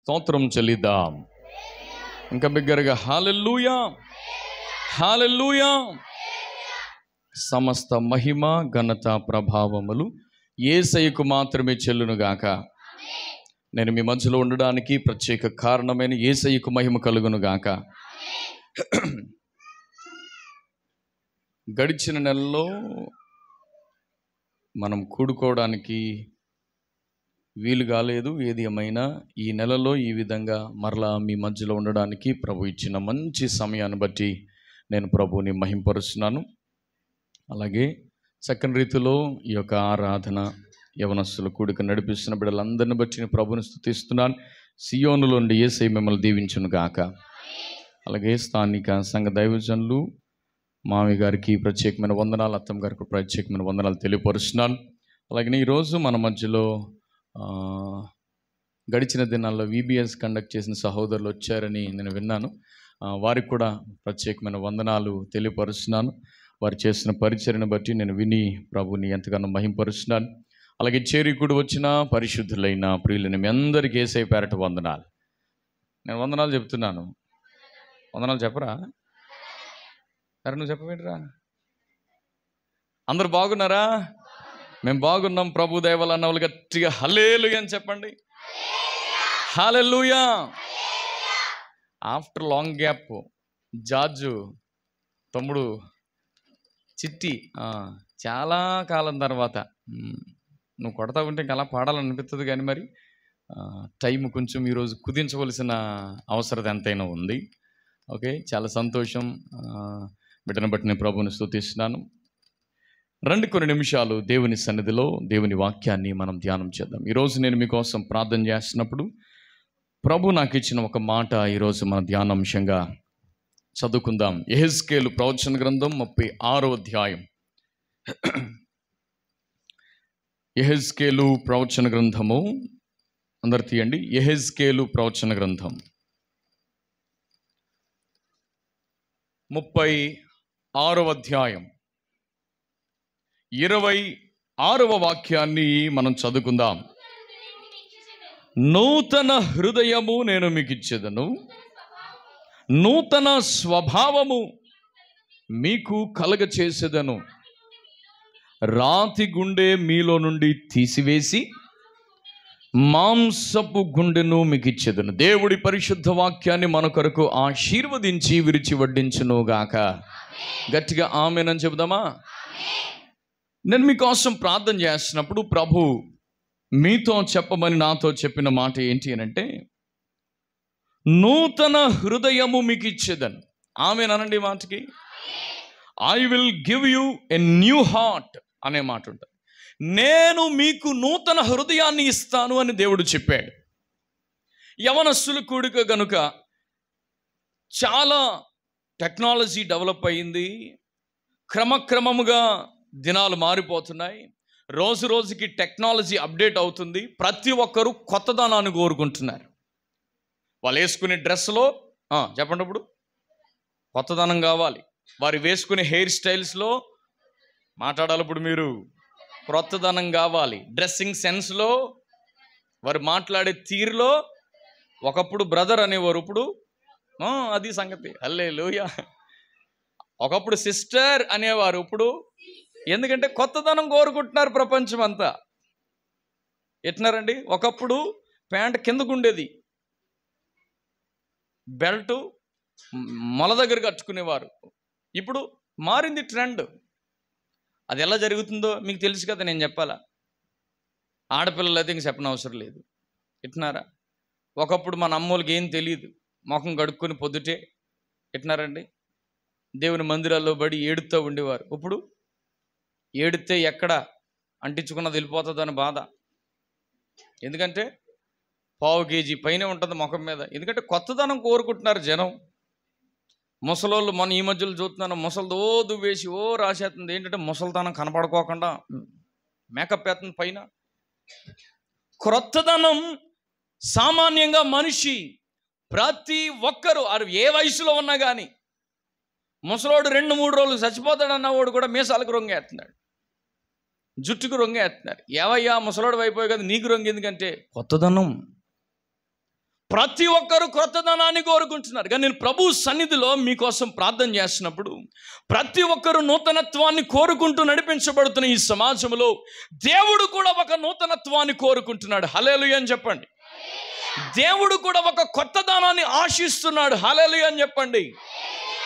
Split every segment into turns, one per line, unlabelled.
స్తోత్రం చెల్లిద్దాం. ఇంకా బిగ్గరగా హల్లెలూయా, హల్లెలూయా. సమస్త మహిమ, ఘనత, ప్రభావములు యేసయ్యకు మాత్రమే చెల్లునుగాక. నేను మీ మధ్యలో ఉండడానికి ప్రత్యేక కారణమైన యేసయ్యకు మహిమ కలుగునుగాక. గడిచిన నెలలో మనం కూడుకోవడానికి వీలు కాలేదు. ఏది ఏమైనా ఈ నెలలో ఈ విధంగా మరలా మీ మధ్యలో ఉండడానికి ప్రభు ఇచ్చిన మంచి సమయాన్ని బట్టి నేను ప్రభువుని మహింపరుస్తున్నాను. అలాగే చక్కని రీతిలో ఈ యొక్క ఆరాధన యవనస్తుల కూడిక నడిపిస్తున్న బిడ్డలందరిని బట్టి నేను ప్రభుని స్తుతిస్తున్నాను. సియోనులో ఉండి యేసయ్య మిమ్మల్ని దీవించును గాక. అలాగే స్థానిక సంఘ దైవజనులు మామి గారికి ప్రత్యేకమైన వందనాలు, అత్తమ్మ గారికి ప్రత్యేకమైన వందనాలు తెలియపరుస్తున్నాను. అలాగే ఈరోజు మన మధ్యలో గడిచిన దినాల్లో VBS కండక్ట్ చేసిన సహోదరులు వచ్చారని నేను విన్నాను. వారికి కూడా ప్రత్యేకమైన వందనాలు తెలియపరుస్తున్నాను. వారు చేసిన పరిచర్యను బట్టి నేను విని ప్రభుని ఎంతగానో మహింపరుస్తున్నాను. అలాగే చేరికూడి వచ్చిన పరిశుద్ధులైన ప్రియులని మీ అందరికీ యేసయ్య పేరట వందనాలు. నేను వందనాలు చెప్తున్నాను. వందనాలు చెప్పరా? సరే నువ్వు చెప్పవేంటిరా? అందరు బాగున్నారా? మేము బాగున్నాం. ప్రభు దయ వల్ల అన్నవాళ్ళు గట్టిగా హల్లెలూయా అని చెప్పండి. హల్లెలూయా. ఆఫ్టర్ లాంగ్ గ్యాప్ జార్జు తమ్ముడు చిట్టి చాలా కాలం తర్వాత నువ్వు కొడతా ఉంటే ఇంకా అలా పాడాలనిపిస్తుంది, కానీ మరి టైం కొంచెం ఈరోజు కుదించవలసిన అవసరం ఎంతైనా ఉంది. ఓకే, చాలా సంతోషం. బిడ్డను బట్టి నేను ప్రభువుని స్తుతిస్తున్నాను. రండి కొన్ని నిమిషాలు దేవుని సన్నిధిలో దేవుని వాక్యాన్ని మనం ధ్యానం చేద్దాం. ఈరోజు నేను మీకోసం ప్రార్థన చేస్తున్నప్పుడు ప్రభు నాకు ఇచ్చిన ఒక మాట ఈరోజు మన ధ్యానాంశంగా చదువుకుందాం. యెహెజ్కేలు ప్రవచన గ్రంథం 36వ అధ్యాయం. యెహెజ్కేలు ప్రవచన గ్రంథము అందరు తీయండి. యెహెజ్కేలు ప్రవచన గ్రంథం 36వ అధ్యాయం 26వ వాక్యాన్ని మనం చదువుకుందాం. నూతన హృదయము నేను మీకు ఇచ్చేదను, నూతన స్వభావము మీకు కలగ చేసేదను, రాతి గుండె మీలో నుండి తీసివేసి మాంసపు గుండెను మీకు ఇచ్చేదను. దేవుడి పరిశుద్ధ వాక్యాన్ని మన కొరకు ఆశీర్వదించి విరిచి వడ్డించునుగాక. గట్టిగా ఆమేనని చెబుదామా? నేను మీకోసం ప్రార్థన చేస్తున్నప్పుడు ప్రభు మీతో చెప్పమని నాతో చెప్పిన మాట ఏంటి అని అంటే, నూతన హృదయము మీకు ఇచ్చేదను. ఆమేనండి మాటకి. I will give you a new heart అనే మాట ఉంటుంది. నేను మీకు నూతన హృదయాన్ని ఇస్తాను అని దేవుడు చెప్పాడు. యవనస్తుల కూడిక గనుక చాలా టెక్నాలజీ డెవలప్ అయ్యింది. క్రమక్రమముగా దినాలు మారిపోతున్నాయి. రోజు రోజుకి టెక్నాలజీ అప్డేట్ అవుతుంది. ప్రతి ఒక్కరూ కొత్తదనాన్ని కోరుకుంటున్నారు. వాళ్ళు వేసుకునే డ్రెస్లో చెప్పండి, ఇప్పుడు కొత్తదనం కావాలి. వారు వేసుకునే హెయిర్ స్టైల్స్లో మాట్లాడాలి. ఇప్పుడు మీరు కొత్తదనం కావాలి. డ్రెస్సింగ్ సెన్స్లో, వారు మాట్లాడే తీరులో. ఒకప్పుడు బ్రదర్ అనేవారు, ఇప్పుడు అది సంగతి. హల్లెలూయా. ఒకప్పుడు సిస్టర్ అనేవారు, ఇప్పుడు ఎందుకంటే కొత్తదనం కోరుకుంటున్నారు ప్రపంచం అంతా. ఎట్నారండి? ఒకప్పుడు ప్యాంట్ కిందకు ఉండేది, బెల్ట్ మొల దగ్గర కట్టుకునేవారు. ఇప్పుడు మారింది ట్రెండ్. అది ఎలా జరుగుతుందో మీకు తెలుసు కదా, నేను చెప్పాలా? ఆడపిల్లలు అయితే ఇంక చెప్పనవసరం లేదు. ఎట్నారా? ఒకప్పుడు మన అమ్మోళ్ళకి ఏం తెలియదు, ముఖం కడుక్కొని పొద్దుటే ఎట్నారండి దేవుని మందిరాల్లో పడి ఏడుతూ ఉండేవారు. ఇప్పుడు ఏడితే ఎక్కడ అంటించుకున్నది వెళ్ళిపోతుందని బాధ. ఎందుకంటే 1/2 kg పైనే ఉంటుంది ముఖం మీద. ఎందుకంటే కొత్తదనం కోరుకుంటున్నారు జనం. ముసలోళ్ళు మన ఈ మధ్యలో చూస్తున్నాను, ముసలిదో దువ్వేసి రాసేస్తుంది. ఏంటంటే ముసలితనం కనపడుకోకుండా మేకప్ వేస్తుంది పైన. క్రొత్తదనం సామాన్యంగా మనిషి ప్రతి ఒక్కరూ ఏ వయసులో ఉన్నా కానీ, ముసలోడు 2-3 రోజులు చచ్చిపోతాడన్నవాడు కూడా మీసాలకు రొంగేస్తున్నాడు, జుట్టుకు రొంగేస్తున్నారు. ఏవయ్యా ముసలోడు అయిపోయి కదా నీకు రొంగి, ఎందుకంటే కొత్తదనం. ప్రతి ఒక్కరు క్రొత్తదనాన్ని కోరుకుంటున్నారు. కానీ నేను ప్రభు సన్నిధిలో మీకోసం ప్రార్థన చేస్తున్నప్పుడు ప్రతి ఒక్కరు నూతనత్వాన్ని కోరుకుంటూ నడిపించబడుతున్న ఈ సమాజంలో దేవుడు కూడా ఒక నూతనత్వాన్ని కోరుకుంటున్నాడు. హల్లెలూయా అని చెప్పండి. దేవుడు కూడా ఒక కొత్తదనాన్ని ఆశిస్తున్నాడు. హల్లెలూయా అని చెప్పండి.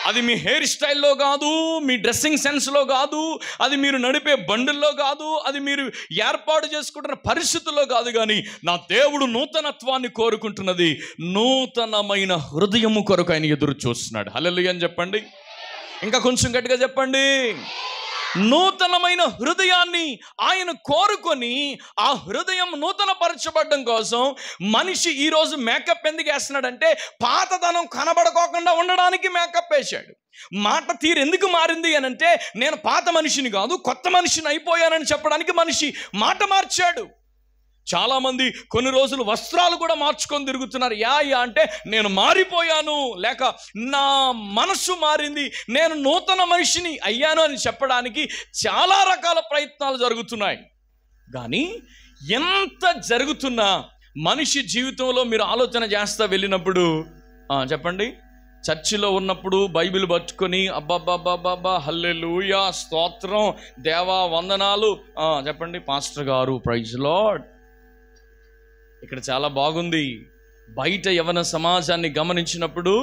అది మీ హెయిర్ స్టైల్లో కాదు, మీ డ్రెస్సింగ్ సెన్స్లో కాదు, అది మీరు నడిపే బండుల్లో కాదు, అది మీరు ఏర్పాటు చేసుకుంటున్న పరిస్థితుల్లో కాదు. కానీ నా దేవుడు నూతనత్వాన్ని కోరుకుంటున్నది. నూతనమైన హృదయము కొరకు ఆయన ఎదురు చూస్తున్నాడు. హల్లెలూయా అని చెప్పండి. ఇంకా కొంచెం గట్టిగా చెప్పండి. నూతనమైన హృదయాన్ని ఆయన కోరుకొని ఆ హృదయం నూతన పరచబడడం కోసం మనిషి ఈరోజు మేకప్ ఎందుకు వేస్తున్నాడంటే పాతదనం కనబడుకోకుండా ఉండడానికి మేకప్ వేశాడు. మాట తీరు ఎందుకు మారింది అని అంటే నేను పాత మనిషిని కాదు కొత్త మనిషిని అయిపోయానని చెప్పడానికి మనిషి మాట మార్చాడు. చాలామంది కొన్ని రోజులు వస్త్రాలు కూడా మార్చుకొని తిరుగుతున్నారు. యా అంటే నేను మారిపోయాను, లేక నా మనస్సు మారింది, నేను నూతన మనిషిని అయ్యాను అని చెప్పడానికి చాలా రకాల ప్రయత్నాలు జరుగుతున్నాయి. కానీ ఎంత జరుగుతున్నా మనిషి జీవితంలో మీరు ఆలోచన చేస్తా వెళ్ళినప్పుడు చెప్పండి, చర్చిలో ఉన్నప్పుడు బైబిల్ పట్టుకొని అబ్బాబ్బాబ్బాబ్బా హల్లెలూయా స్తోత్రం దేవా వందనాలు చెప్పండి, పాస్టర్ గారు ప్రైజ్ లార్డ్, ఇక్కడ చాలా బాగుంది. బయట యవన సమాజాన్ని గమనించినప్పుడు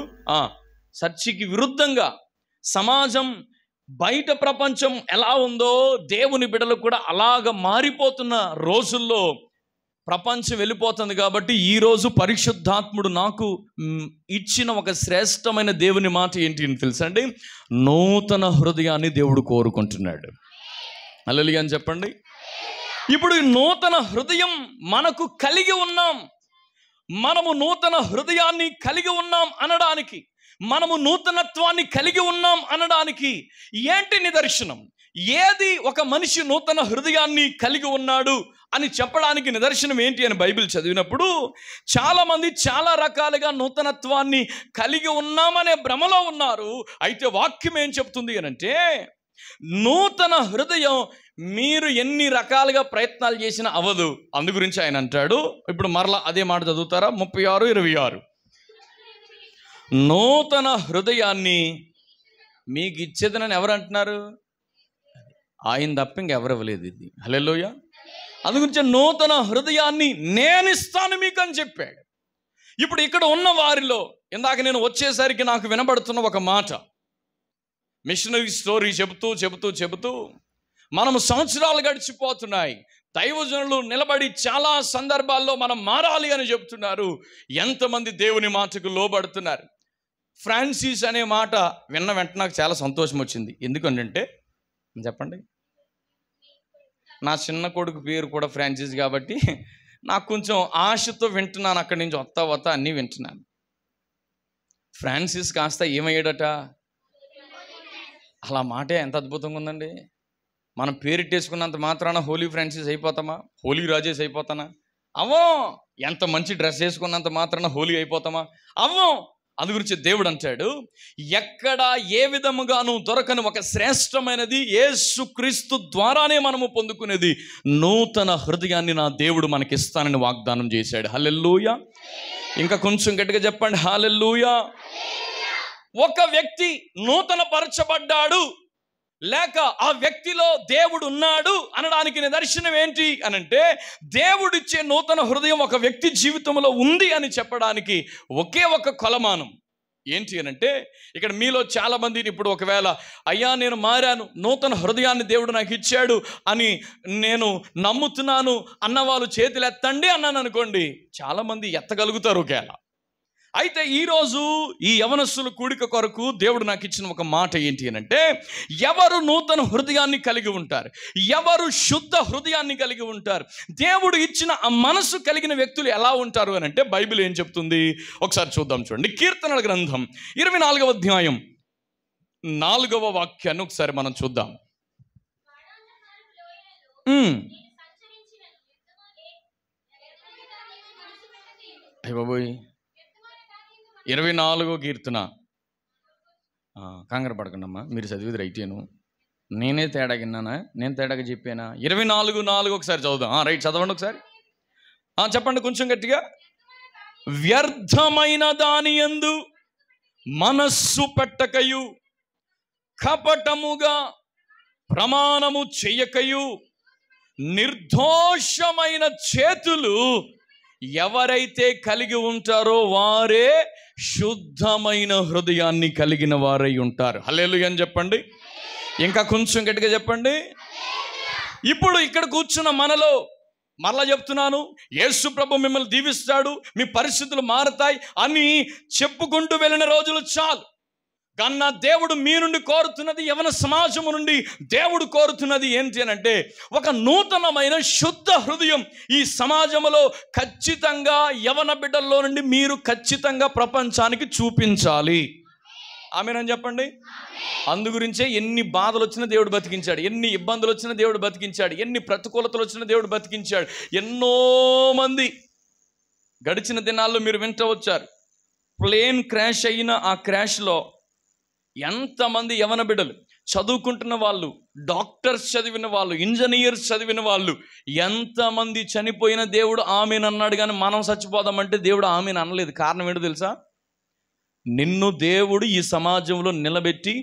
చర్చికి విరుద్ధంగా సమాజం బయట ప్రపంచం ఎలా ఉందో దేవుని బిడ్డలు కూడా అలాగ మారిపోతున్న రోజుల్లో ప్రపంచం వెళ్ళిపోతుంది. కాబట్టి ఈరోజు పరిశుద్ధాత్ముడు నాకు ఇచ్చిన ఒక శ్రేష్టమైన దేవుని మాట ఏంటి అని తెలుసండి, నూతన హృదయాన్ని దేవుడు కోరుకుంటున్నాడు. హల్లెలూయా అని చెప్పండి. ఇప్పుడు నూతన హృదయం మనకు కలిగి ఉన్నాం. మనము నూతన హృదయాన్ని కలిగి ఉన్నాం అనడానికి, మనము నూతనత్వాన్ని కలిగి ఉన్నాం అనడానికి ఏంటి నిదర్శనం? ఏది ఒక మనిషి నూతన హృదయాన్ని కలిగి ఉన్నాడు అని చెప్పడానికి నిదర్శనం ఏంటి అని బైబిల్ చదివినప్పుడు చాలామంది చాలా రకాలుగా నూతనత్వాన్ని కలిగి ఉన్నామనే భ్రమలో ఉన్నారు. అయితే వాక్యం ఏం చెప్తుంది అని అంటే నూతన హృదయం మీరు ఎన్ని రకాలుగా ప్రయత్నాలు చేసినా అవ్వదు. అందు గురించి ఆయన అంటాడు. ఇప్పుడు మరలా అదే మాట చదువుతారా? 36:26 నూతన హృదయాన్ని మీకు ఇచ్చేదనని ఎవరు అంటున్నారు? ఆయన తప్ప ఇంకెవరు ఇవ్వలేదు. ఇది హల్లెలూయా. అందు గురించి నూతన హృదయాన్ని నేను ఇస్తాను మీకు అని చెప్పాడు. ఇప్పుడు ఇక్కడ ఉన్న వారిలో ఇందాక నేను వచ్చేసరికి నాకు వినబడుతున్న ఒక మాట, మిషనరీ స్టోరీ చెబుతూ చెబుతూ చెబుతూ మనము సంవత్సరాలు గడిచిపోతున్నాయి. దైవజనులు నిలబడి చాలా సందర్భాల్లో మనం మారాలి అని చెప్తున్నారు. ఎంతమంది దేవుని మాటకు లోబడుతున్నారు. ఫ్రాన్సిస్ అనే మాట విన్న వెంటనే నాకు చాలా సంతోషం వచ్చింది. ఎందుకంటే చెప్పండి, నా చిన్న కొడుకు పేరు కూడా ఫ్రాన్సిస్ కాబట్టి నాకు కొంచెం ఆశతో వింటున్నాను. అక్కడి నుంచి వత్తా అన్నీ వింటున్నాను. ఫ్రాన్సిస్ కాస్త ఏమయ్యాడట? అలా మాటే ఎంత అద్భుతంగా ఉందండి. మనం పేరిట్టేసుకున్నంత మాత్రాన హోలీ ఫ్రాన్సిస్ అయిపోతామా? హోలీ రాజేష్ అయిపోతానా? అవ్వం. ఎంత మంచి డ్రెస్ వేసుకున్నంత మాత్రాన హోలీ అయిపోతామా? అవ్వం. అందు గురించి దేవుడు అంటాడు, ఎక్కడ ఏ విధముగాను దొరకని ఒక శ్రేష్టమైనది యేసుక్రీస్తు ద్వారానే మనము పొందుకునేది నూతన హృదయాన్ని నా దేవుడు మనకిస్తానని వాగ్దానం చేశాడు. హల్లెలూయా. ఇంకా కొంచెం గట్టిగా చెప్పండి, హల్లెలూయా. ఒక వ్యక్తి నూతన పరచబడ్డాడు లేక ఆ వ్యక్తిలో దేవుడు ఉన్నాడు అనడానికి నిదర్శనం ఏంటి అనంటే దేవుడిచ్చే నూతన హృదయం ఒక వ్యక్తి జీవితంలో ఉంది అని చెప్పడానికి ఒకే ఒక కొలమానం ఏంటి అనంటే, ఇక్కడ మీలో చాలా మందిని ఇప్పుడు ఒకవేళ అయ్యా నేను మారాను, నూతన హృదయాన్ని దేవుడు నాకు ఇచ్చాడు అని నేను నమ్ముతున్నాను అన్నవాళ్ళు చేతులు ఎత్తండి అన్నాను అనుకోండి, చాలామంది ఎత్తగలుగుతారు ఒకేళ. అయితే ఈరోజు ఈ యవనస్తుల కూడిక కొరకు దేవుడు నాకు ఇచ్చిన ఒక మాట ఏంటి అనంటే, ఎవరు నూతన హృదయాన్ని కలిగి ఉంటారు, ఎవరు శుద్ధ హృదయాన్ని కలిగి ఉంటారు, దేవుడు ఇచ్చిన ఆ మనసు కలిగిన వ్యక్తులు ఎలా ఉంటారు అని అంటే బైబిల్ ఏం చెప్తుంది ఒకసారి చూద్దాం. చూడండి, కీర్తనల గ్రంథం 24వ అధ్యాయం 4వ వాక్యాన్ని ఒకసారి మనం చూద్దాం. అయ్య బాబోయ్, 24వ కీర్తన. కంగారు పడకండి అమ్మా, మీరు చదివేది రైటేను, నేనే తేడా విన్నానా? నేను తేడాగా చెప్పానా? 24:4 ఒకసారి చదువుదాం. రైట్, చదవండి ఒకసారి. చెప్పండి కొంచెం గట్టిగా. వ్యర్థమైన దాని యందు మనస్సు పెట్టకయు, కపటముగా ప్రమాణము చెయ్యకయు, నిర్దోషమైన చేతులు ఎవరైతే కలిగి ఉంటారో వారే శుద్ధమైన హృదయాన్ని కలిగిన వారై ఉంటారు. హల్లెలూయా అని చెప్పండి. ఇంకా కొంచెం గట్టిగా చెప్పండి. ఇప్పుడు ఇక్కడ కూర్చున్న మనలో మరలా చెప్తున్నాను, యేసు ప్రభు మిమ్మల్ని దీవిస్తాడు, మీ పరిస్థితులు మారతాయి అని చెప్పుకుంటూ వెళ్ళిన రోజులు చాలు. కన్నా దేవుడు మీ నుండి కోరుతున్నది, యవన సమాజము నుండి దేవుడు కోరుతున్నది ఏంటి అని అంటే, ఒక నూతనమైన శుద్ధ హృదయం ఈ సమాజంలో ఖచ్చితంగా యవన బిడ్డల్లో నుండి మీరు ఖచ్చితంగా ప్రపంచానికి చూపించాలి. ఆమేనని చెప్పండి. అందుగురించే ఎన్ని బాధలు వచ్చినా దేవుడు బతికించాడు, ఎన్ని ఇబ్బందులు వచ్చినా దేవుడు బతికించాడు, ఎన్ని ప్రతికూలతలు వచ్చినా దేవుడు బతికించాడు. ఎన్నో మంది గడిచిన దినాల్లో మీరు వింటూ వచ్చారు, ప్లేన్ క్రాష్ అయిన ఆ క్రాష్లో ఎంతమంది యవన బిడ్డలు, చదువుకుంటున్న వాళ్ళు, డాక్టర్స్ చదివిన వాళ్ళు, ఇంజనీర్స్ చదివిన వాళ్ళు ఎంతమంది చనిపోయిన దేవుడు ఆమెను అన్నాడు. కానీ మనం చచ్చిపోదామంటే దేవుడు ఆమెను అనలేదు. కారణం ఏంటో తెలుసా? నిన్ను దేవుడు ఈ సమాజంలో నిలబెట్టి,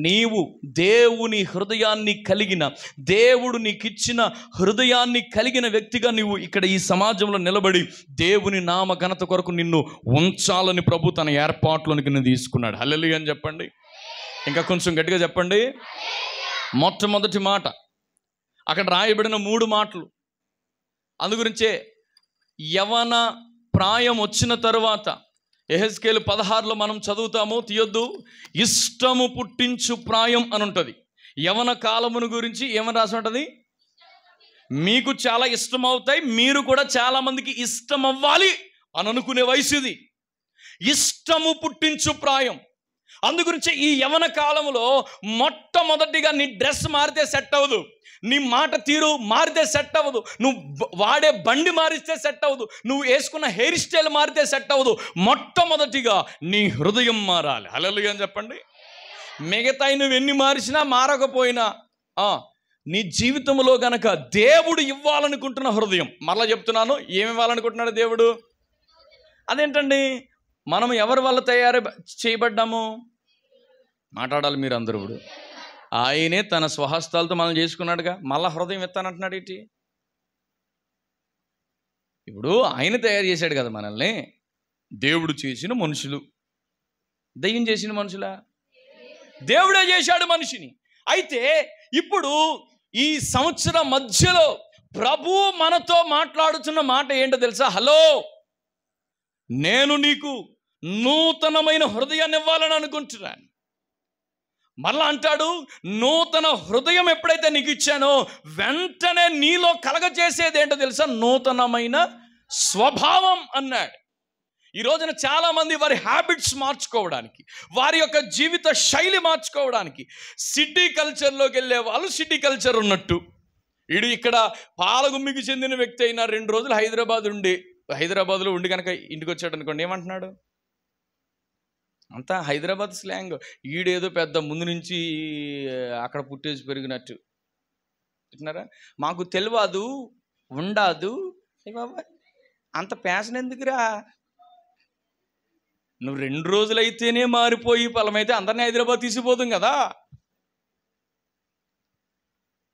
నీవు దేవుని హృదయాన్ని కలిగిన, దేవుడు నీకు ఇచ్చిన హృదయాన్ని కలిగిన వ్యక్తిగా నీవు ఇక్కడ ఈ సమాజంలో నిలబడి దేవుని నామ ఘనత కొరకు నిన్ను ఉంచాలని ప్రభు తన ఏర్పాట్లోనికి నిన్ను తీసుకున్నాడు. హల్లెలూయా అని చెప్పండి. ఇంకా కొంచెం గట్టిగా చెప్పండి. మొట్టమొదటి మాట అక్కడ రాయబడిన 3 మాటలు. అందుగురించే యవన ప్రాయం వచ్చిన తరువాత యెహెజ్కేలు 16లో మనం చదువుతాము, తీయొద్దు, ఇష్టము పుట్టించు ప్రాయం అని ఉంటుంది. యవన కాలమును గురించి ఏమని రాసి ఉంటుంది? మీకు చాలా ఇష్టం అవుతాయి, మీరు కూడా చాలా మందికి ఇష్టం అవ్వాలి అని అనుకునే వయసు ఇది. ఇష్టము పుట్టించు ప్రాయం. అందుగురించి ఈ యవన కాలంలో మొట్టమొదటిగా నీ డ్రెస్ మారితే సెట్ అవ్వదు, నీ మాట తీరు మారితే సెట్ అవ్వదు, నువ్వు వాడే బండి మారిస్తే సెట్ అవ్వదు, నువ్వు వేసుకున్న హెయిర్ స్టైల్ మారితే సెట్ అవ్వదు. మొట్టమొదటిగా నీ హృదయం మారాలి. హల్లెలూయా అని చెప్పండి. మిగతాయి నువ్వు ఎన్ని మార్చినా మారకపోయినా నీ జీవితంలో గనక దేవుడు ఇవ్వాలనుకుంటున్న హృదయం, మరలా చెప్తున్నాను, ఏమి ఇవ్వాలనుకుంటున్నాడు దేవుడు? అదేంటండి, మనం ఎవరి వల్ల తయారు చేయబడ్డాము? మాట్లాడాలి మీరు అందరూ. ఇప్పుడు ఆయనే తన స్వహస్తాలతో మనం చేసుకున్నాడుగా, మళ్ళా హృదయం ఎత్తానంటున్నాడు ఏంటి? ఇప్పుడు ఆయన తయారు చేశాడు కదా మనల్ని. దేవుడు చేసిన మనుషులు, దయ్యం చేసిన మనుషులా? దేవుడే చేశాడు మనిషిని. అయితే ఇప్పుడు ఈ సంవత్సరం మధ్యలో ప్రభు మనతో మాట్లాడుతున్న మాట ఏంటో తెలుసా? హలో, నేను నీకు నూతనమైన హృదయాన్ని ఇవ్వాలని అనుకుంటున్నాను. మళ్ళా అంటాడు, నూతన హృదయం ఎప్పుడైతే నీకు ఇచ్చానో వెంటనే నీలో కలగజేసేది ఏంటో తెలుసా? నూతనమైన స్వభావం అన్నాడు. ఈ రోజున చాలామంది వారి హ్యాబిట్స్ మార్చుకోవడానికి, వారి యొక్క జీవిత శైలి మార్చుకోవడానికి సిటీ కల్చర్లోకి వెళ్ళే వాళ్ళు సిటీ కల్చర్ ఉన్నట్టు, వీడు ఇక్కడ పాలగుమ్మికి చెందిన వ్యక్తి అయినా 2 రోజులు హైదరాబాద్లో ఉండి కనుక ఇంటికి వచ్చాడు అనుకోండి, ఏమంటున్నాడు? అంతా హైదరాబాద్ స్లాంగ్. ఈడేదో పెద్ద ముందు నుంచి అక్కడ పుట్టేసి పెరిగినట్టు అంటున్నారా? మాకు తెలియదు ఉండదు. బాబా అంత ప్యాషన్ ఎందుకురా? నువ్వు 2 రోజులైతేనే మారిపోయి ఫలమైతే అందరినీ హైదరాబాద్ తీసిపోతాం కదా.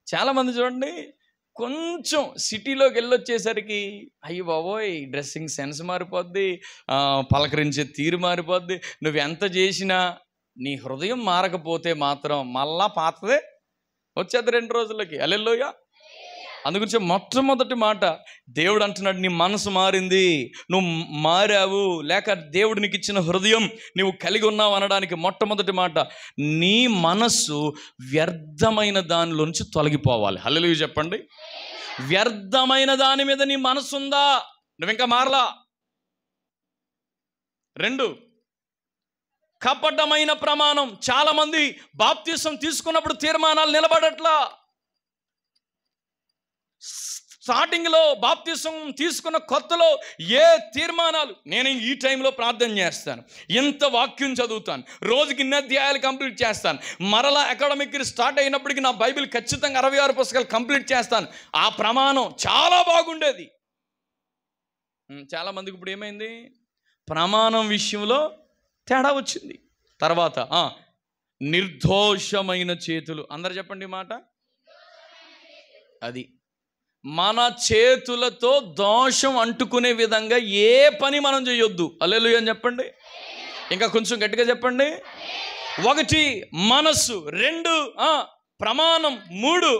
చాలామంది చూడండి, కొంచెం సిటీలోకి వెళ్ళొచ్చేసరికి అయ్యి బాబోయ్ డ్రెస్సింగ్ సెన్స్ మారిపోద్ది, పలకరించే తీరు మారిపోద్ది. నువ్వు ఎంత చేసినా నీ హృదయం మారకపోతే మాత్రం మళ్ళా పాతదే వచ్చేది 2 రోజులకి. హల్లెలూయా. అందుగురించి మొట్టమొదటి మాట దేవుడు అంటున్నాడు, నీ మనసు మారింది, నువ్వు మారావు, లేక దేవుడు నీకు ఇచ్చిన హృదయం నువ్వు కలిగి ఉన్నావు అనడానికి మొట్టమొదటి మాట, నీ మనస్సు వ్యర్థమైన దానిలోంచి తొలగిపోవాలి. హల్లెలూయా చెప్పండి. వ్యర్థమైన దాని మీద నీ మనసు ఉందా? నువ్వు ఇంకా మారలా. 2, కపటమైన ప్రమాణం. చాలామంది బాప్తిసం తీసుకున్నప్పుడు తీర్మానాలు నిలబడట్లా. స్టార్టింగ్లో బాప్తిసం తీసుకున్న కొత్తలో ఏ తీర్మానాలు, నేను ఈ టైంలో ప్రార్థన చేస్తాను, ఎంత వాక్యం చదువుతాను, రోజుకి ఇన్ని అధ్యాయాలు కంప్లీట్ చేస్తాను, మరలా అకాడమిక్ ఇయర్ స్టార్ట్ అయినప్పటికీ నా బైబిల్ ఖచ్చితంగా 66 పుస్తకాలు కంప్లీట్ చేస్తాను, ఆ ప్రమాణం చాలా బాగుండేది. చాలామందికి ఇప్పుడు ఏమైంది? ప్రమాణం విషయంలో తేడా వచ్చింది. తర్వాత నిర్దోషమైన చేతులు. అందరు చెప్పండి మాట. అది మన చేతులతో దోషం అంటుకునే విధంగా ఏ పని మనం చేయొద్దు. హల్లెలూయా అని చెప్పండి. ఇంకా కొంచెం గట్టిగా చెప్పండి. 1 మనస్సు, 2 ప్రమాణం, 3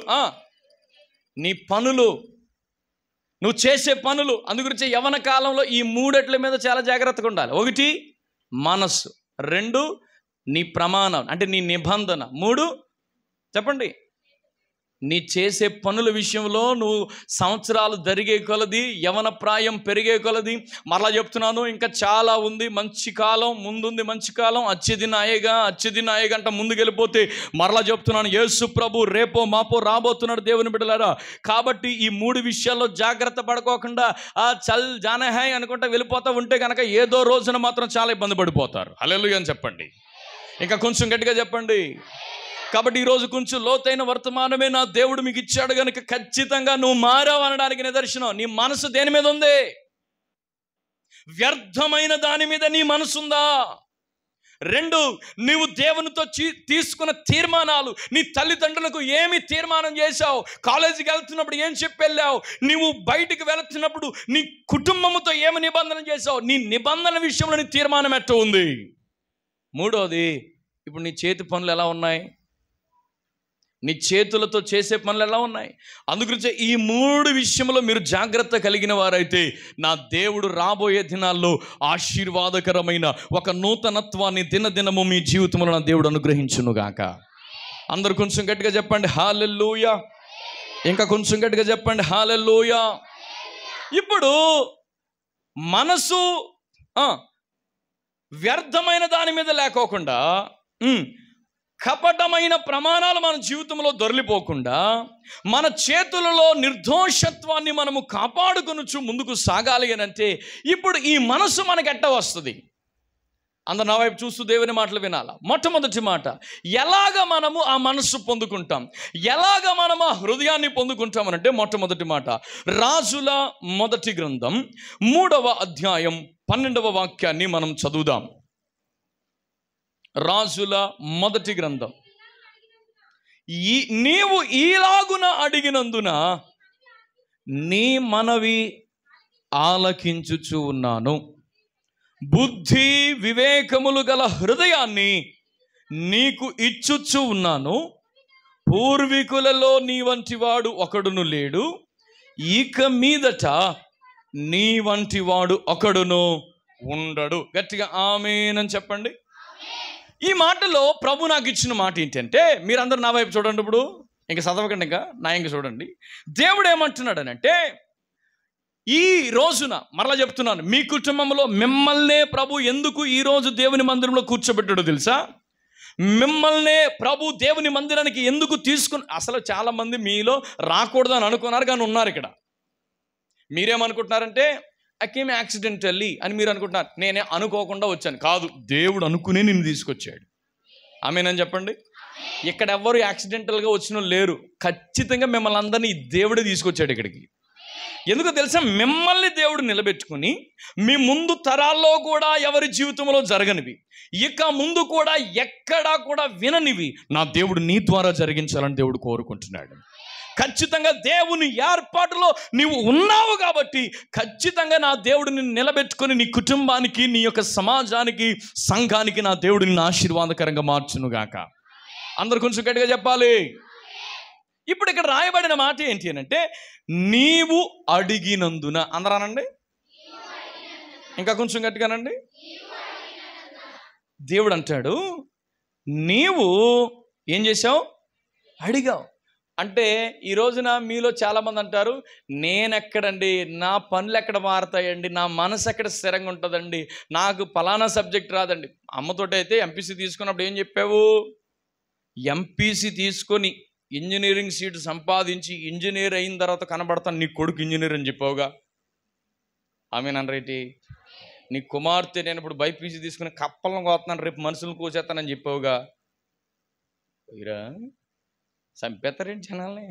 నీ పనులు, నువ్వు చేసే పనులు. అందుగురించి యవ్వన కాలంలో ఈ 3 మీద చాలా జాగ్రత్తగా ఉండాలి. 1 మనస్సు, 2 నీ ప్రమాణం అంటే నీ నిబంధన, 3 చెప్పండి నీ చేసే పనుల విషయంలో. నువ్వు సంవత్సరాలు జరిగే కొలది, యవన ప్రాయం పెరిగే కొలది, మరలా చెప్తున్నాను ఇంకా చాలా ఉంది, మంచి కాలం ముందుంది. మంచి కాలం అచ్చెదినాయేగా అంట ముందుకెళ్ళిపోతే, మరలా చెప్తున్నాను యేసు ప్రభు రేపో మాపో రాబోతున్నాడు దేవుని బిడ్డలారా. కాబట్టి ఈ 3 విషయాల్లో జాగ్రత్త పడుకోకుండా చల్ జానహాయ్ అనుకుంటా వెళ్ళిపోతూ ఉంటే కనుక ఏదో రోజున మాత్రం చాలా ఇబ్బంది పడిపోతారు. హల్లెలూయా అని చెప్పండి. ఇంకా కొంచెం గట్టిగా చెప్పండి. కాబట్టి ఈరోజు కొంచెం లోతైన వర్తమానమే నా దేవుడు మీకు ఇచ్చాడు కనుక ఖచ్చితంగా నువ్వు మారావు అనడానికి నిదర్శనం. నీ మనసు దేని మీద ఉంది? వ్యర్థమైన దాని మీద నీ మనసు ఉందా? 2 నువ్వు దేవునితో తీసుకున్న తీర్మానాలు, నీ తల్లిదండ్రులకు ఏమి తీర్మానం చేశావు, కాలేజీకి వెళ్తున్నప్పుడు ఏం చెప్పి వెళ్ళావు, నువ్వు బయటికి వెళుతున్నప్పుడు నీ కుటుంబంతో ఏమి నిబంధన చేశావు, నీ నిబంధన విషయంలో నీ తీర్మానం ఎట్లా ఉంది? 3వది ఇప్పుడు నీ చేతి పనులు ఎలా ఉన్నాయి, నీ చేతులతో చేసే పనులు ఎలా ఉన్నాయి. అందుగురించి ఈ 3 విషయంలో మీరు జాగ్రత్త కలిగిన వారైతే నా దేవుడు రాబోయే దినాల్లో ఆశీర్వాదకరమైన ఒక నూతనత్వాన్ని దినదినము మీ జీవితంలో నా దేవుడు అనుగ్రహించునుగాక. అందరు కొంచెం గట్టిగా చెప్పండి హల్లెలూయా. ఇంకా కొంచెం గట్టిగా చెప్పండి హల్లెలూయా. ఇప్పుడు మనసు వ్యర్థమైన దాని మీద లేకోకుండా, కపటమైన ప్రమాణాలు మన జీవితంలో దొర్లిపోకుండా, మన చేతులలో నిర్దోషత్వాన్ని మనము కాపాడుకొనుచు ముందుకు సాగాలి అని అంటే, ఇప్పుడు ఈ మనసు మనకు ఎట్ట వస్తుంది? అందరు నా వైపు చూస్తూ దేవుని మాటలు వినాలా. మొట్టమొదటి మాట, ఎలాగ మనము ఆ మనస్సు పొందుకుంటాం, ఎలాగ మనము ఆ హృదయాన్ని పొందుకుంటామనంటే, మొట్టమొదటి మాట రాజుల మొదటి గ్రంథం 3వ అధ్యాయం 12వ వాక్యాన్ని మనం చదువుదాం. రాజుల మొదటి గ్రంథం. నీవు ఈలాగున అడిగినందున నీ మనవి ఆలకించుచు ఉన్నాను, బుద్ధి వివేకములు గల హృదయాన్ని నీకు ఇచ్చుచు ఉన్నాను. పూర్వీకులలో నీ వంటి వాడు ఒకడును లేడు, ఇక మీదట నీ వంటి వాడు ఒకడును ఉండడు. గట్టిగా ఆమేన్ అని చెప్పండి. ఈ మాటలో ప్రభు నాకు ఇచ్చిన మాట ఏంటంటే, మీరందరూ నా వైపు చూడండి. ఇప్పుడు ఇంకా చదవకండి, ఇంకా నా ఇంక చూడండి. దేవుడు ఏమంటున్నాడు అంటే, ఈ రోజున మరలా చెప్తున్నాను, మీ కుటుంబంలో మిమ్మల్నే ప్రభు ఎందుకు ఈరోజు దేవుని మందిరంలో కూర్చోబెట్టాడో తెలుసా? మిమ్మల్నే ప్రభు దేవుని మందిరానికి ఎందుకు తీసుకుని, అసలు చాలామంది మీలో రాకూడదని అనుకున్నారు కానీ ఉన్నారు ఇక్కడ. మీరేమనుకుంటున్నారంటే అకేమి యాక్సిడెంటల్లీ అని మీరు అనుకుంటున్నారు. నేనే అనుకోకుండా వచ్చాను. కాదు, దేవుడు అనుకునే నిన్ను తీసుకొచ్చాడు. ఆమేనని చెప్పండి. ఇక్కడ ఎవ్వరు యాక్సిడెంటల్గా వచ్చిన లేరు. ఖచ్చితంగా మిమ్మల్ని అందరినీ దేవుడే తీసుకొచ్చాడు ఇక్కడికి. ఎందుకో తెలుసా? మిమ్మల్ని దేవుడు నిలబెట్టుకుని మీ ముందు తరాల్లో కూడా ఎవరి జీవితంలో జరగనివి, ఇక ముందు కూడా ఎక్కడా కూడా విననివి నా దేవుడు నీ ద్వారా జరిగించాలని దేవుడు కోరుకుంటున్నాడు. ఖచ్చితంగా దేవుని ఏర్పాటులో నీవు ఉన్నావు కాబట్టి ఖచ్చితంగా నా దేవుడు నిన్ను నిలబెట్టుకొని నీ కుటుంబానికి, నీ యొక్క సమాజానికి, సంఘానికి నా దేవుడు నిన్ను ఆశీర్వాదకరంగా మార్చునుగాక. అందరు కొంచెం గట్టిగా చెప్పాలి. ఇప్పుడు ఇక్కడ రాయబడిన మాట ఏంటి అని అంటే, నీవు అడిగినందున. అందరూ అనండి, ఇంకా కొంచెం గట్టిగానండి. దేవుడు అంటాడు, నీవు ఏం చేసావు? అడిగావు. అంటే ఈ రోజున మీలో చాలామంది అంటారు, నేనెక్కడండి, నా పనులు ఎక్కడ మారుతాయండి, నా మనసు ఎక్కడ స్థిరంగా ఉంటుందండి, నాకు ఫలానా సబ్జెక్ట్ రాదండి. అమ్మతోటి అయితే ఎంపీసీ తీసుకున్నప్పుడు ఏం చెప్పావు? ఎంపీసీ తీసుకొని ఇంజనీరింగ్ సీట్ సంపాదించి ఇంజనీర్ అయిన తర్వాత కనబడతాను నీ కొడుకు ఇంజనీర్ అని చెప్పావుగా. ఆమేననరేటి? నీ కుమార్తె నేను ఇప్పుడు బైపీసీ తీసుకుని కప్పలను కోతున్నాను, రేపు మనుషులను కూసేస్తానని చెప్పావుగా. కొయ్యరా, చంపేస్తారేంటి జనాల్ని?